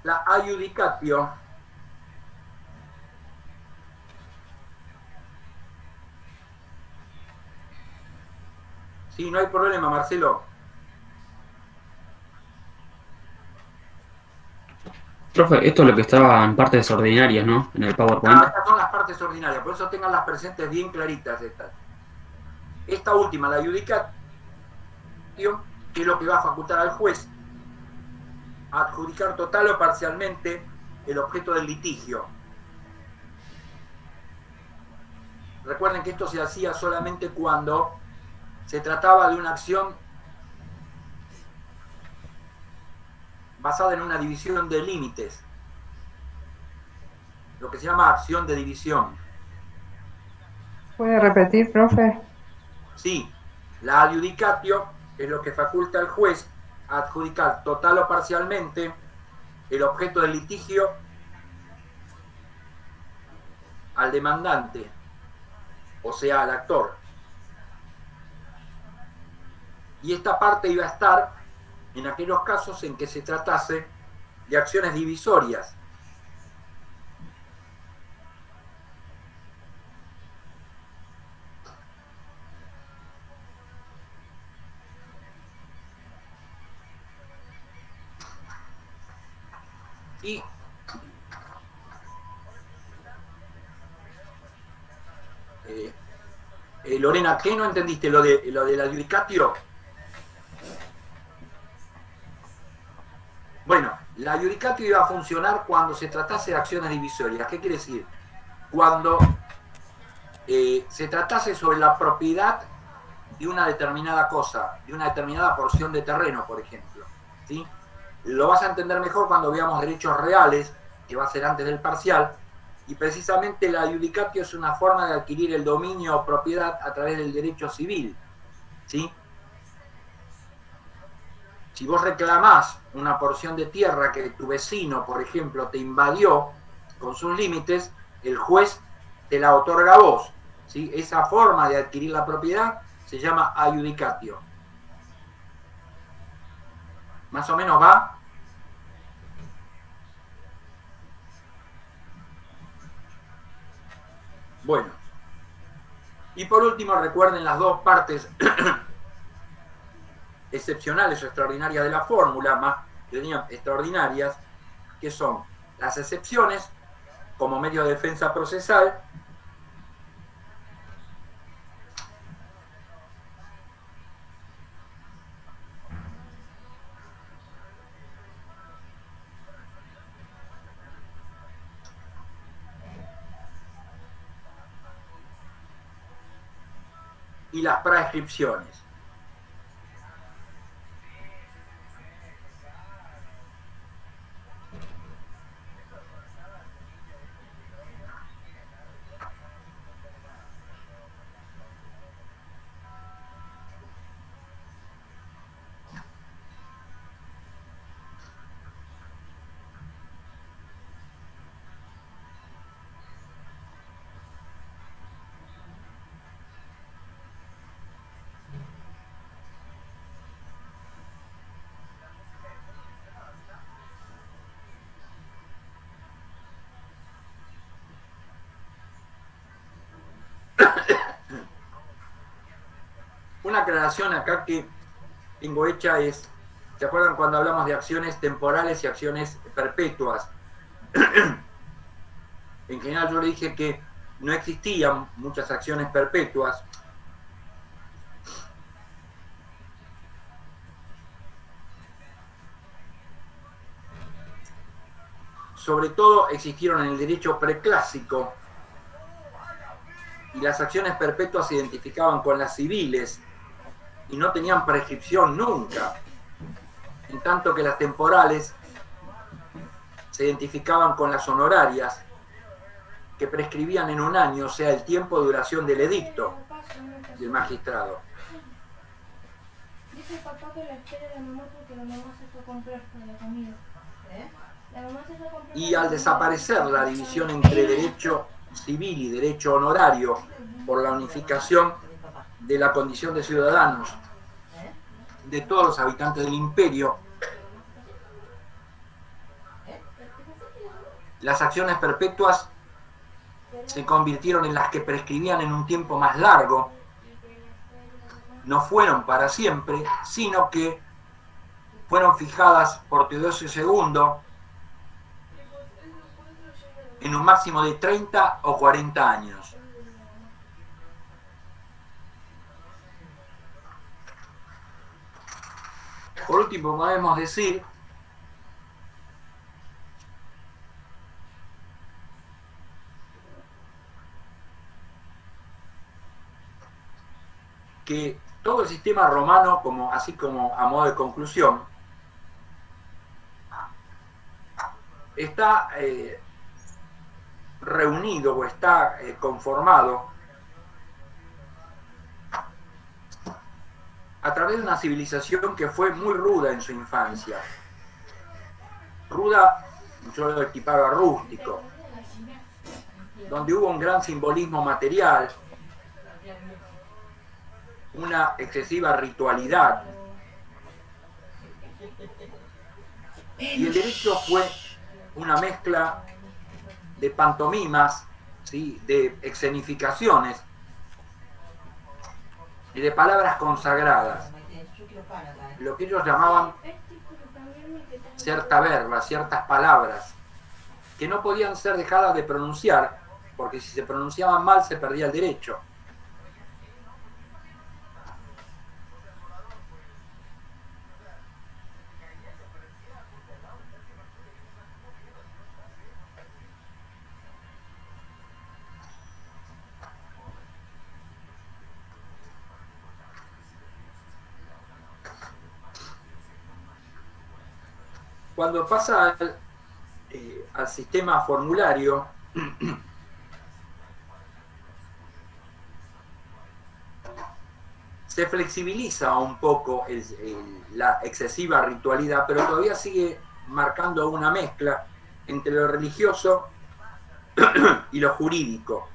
la adjudicatio, sí, no hay problema, Marcelo. Profe, esto es lo que estaba en partes ordinarias, ¿no? En el PowerPoint. Estas son las partes ordinarias, por eso tengan las presentes bien claritas estas. Esta última, la adjudicatio, que es lo que va a facultar al juez a adjudicar total o parcialmente el objeto del litigio. Recuerden que esto se hacía solamente cuando se trataba de una acción basada en una división de límites, lo que se llama acción de división. ¿Puede repetir, profe? Sí, la adjudicatio es lo que faculta al juez a adjudicar total o parcialmente el objeto del litigio al demandante, o sea, al actor. Y esta parte iba a estar en aquellos casos en que se tratase de acciones divisorias. Y Lorena, ¿qué no entendiste? Lo de la adjudicatio. Bueno, la adjudicatio iba a funcionar cuando se tratase de acciones divisorias. ¿Qué quiere decir? Cuando se tratase sobre la propiedad de una determinada cosa, de una determinada porción de terreno, por ejemplo, ¿sí? Lo vas a entender mejor cuando veamos derechos reales, que va a ser antes del parcial, y precisamente la adjudicatio es una forma de adquirir el dominio o propiedad a través del derecho civil, ¿sí? Si vos reclamás una porción de tierra que tu vecino, por ejemplo, te invadió con sus límites, el juez te la otorga a vos, ¿sí? Esa forma de adquirir la propiedad se llama adjudicatio. ¿Más o menos va? Bueno. Y por último, recuerden las dos partes excepcionales o extraordinarias de la fórmula, más extraordinarias, que son las excepciones como medio de defensa procesal y las prescripciones. Una aclaración acá que tengo hecha es, ¿se acuerdan cuando hablamos de acciones temporales y acciones perpetuas? En general yo le dije que no existían muchas acciones perpetuas. Sobre todo existieron en el derecho preclásico, y las acciones perpetuas se identificaban con las civiles y no tenían prescripción nunca, en tanto que las temporales se identificaban con las honorarias, que prescribían en 1 año, o sea, el tiempo de duración del edicto del magistrado. Dice papá que la espere la mamá porque la mamá se fue a comprar para la comida. La mamá se fue a comprar. Y al desaparecer la división entre derecho civil y derecho honorario por la unificación de la condición de ciudadanos de todos los habitantes del imperio, las acciones perpetuas se convirtieron en las que prescribían en un tiempo más largo. No fueron para siempre, sino que fueron fijadas por Teodosio II en un máximo de 30 o 40 años. Por último, podemos decir que todo el sistema romano, así como a modo de conclusión, está reunido o está conformado a través de una civilización que fue muy ruda en su infancia. Ruda, yo lo equiparo a rústico, donde hubo un gran simbolismo material, una excesiva ritualidad, y el derecho fue una mezcla de pantomimas, ¿sí?, de escenificaciones y de palabras consagradas, lo que ellos llamaban cierta verba, ciertas palabras que no podían ser dejadas de pronunciar, porque si se pronunciaban mal se perdía el derecho. Cuando pasa al sistema formulario, se flexibiliza un poco la excesiva ritualidad, pero todavía sigue marcando una mezcla entre lo religioso y lo jurídico.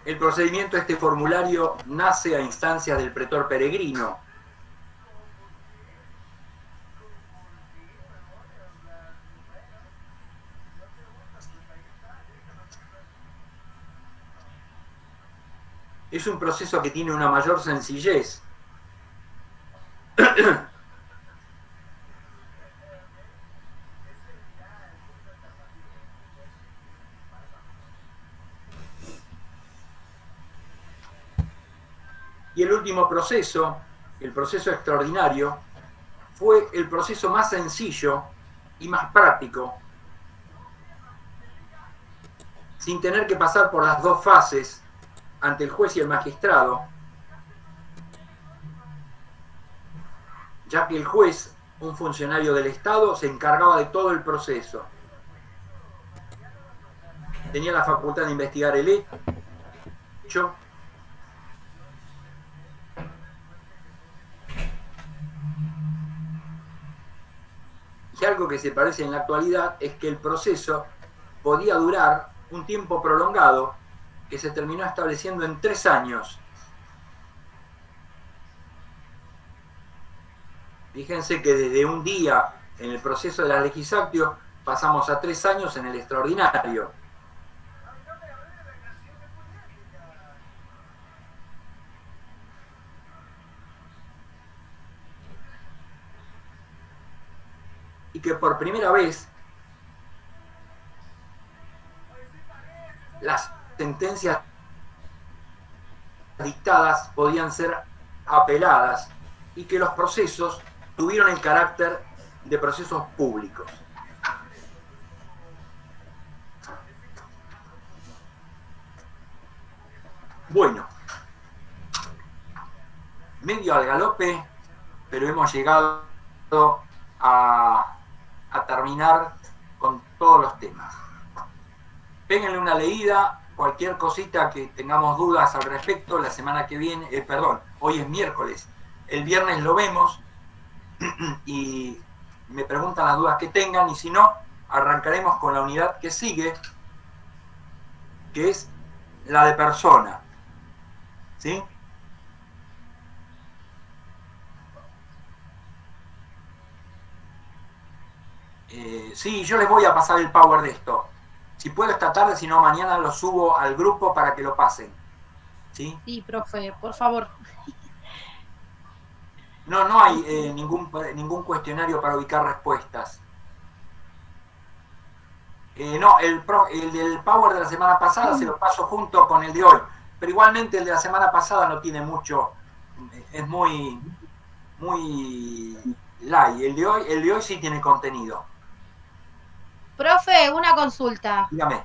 El procedimiento de este formulario nace a instancias del pretor peregrino. Es un proceso que tiene una mayor sencillez. Y el último proceso, el proceso extraordinario, fue el proceso más sencillo y más práctico, sin tener que pasar por las dos fases ante el juez y el magistrado, ya que el juez, un funcionario del Estado, se encargaba de todo el proceso. Tenía la facultad de investigar el hecho, y algo que se parece en la actualidad es que el proceso podía durar un tiempo prolongado que se terminó estableciendo en 3 años. Fíjense que desde un día en el proceso de la legislatio pasamos a 3 años en el extraordinario. que por primera vez las sentencias dictadas podían ser apeladas y que los procesos tuvieron el carácter de procesos públicos. Bueno, medio al galope, pero hemos llegado a terminar con todos los temas. Péguenle una leída, cualquier cosita que tengamos dudas al respecto, la semana que viene, hoy es miércoles, el viernes lo vemos y me preguntan las dudas que tengan, y si no, arrancaremos con la unidad que sigue, que es la de persona. ¿Sí? Sí, yo les voy a pasar el power de esto. Si puedo esta tarde, si no mañana lo subo al grupo para que lo pasen. ¿Sí? Sí, profe, por favor. No hay ningún cuestionario para ubicar respuestas. No, el del power de la semana pasada se lo paso junto con el de hoy. Pero igualmente el de la semana pasada no tiene mucho, es muy light. El de hoy sí tiene contenido. Profe, una consulta. Dígame.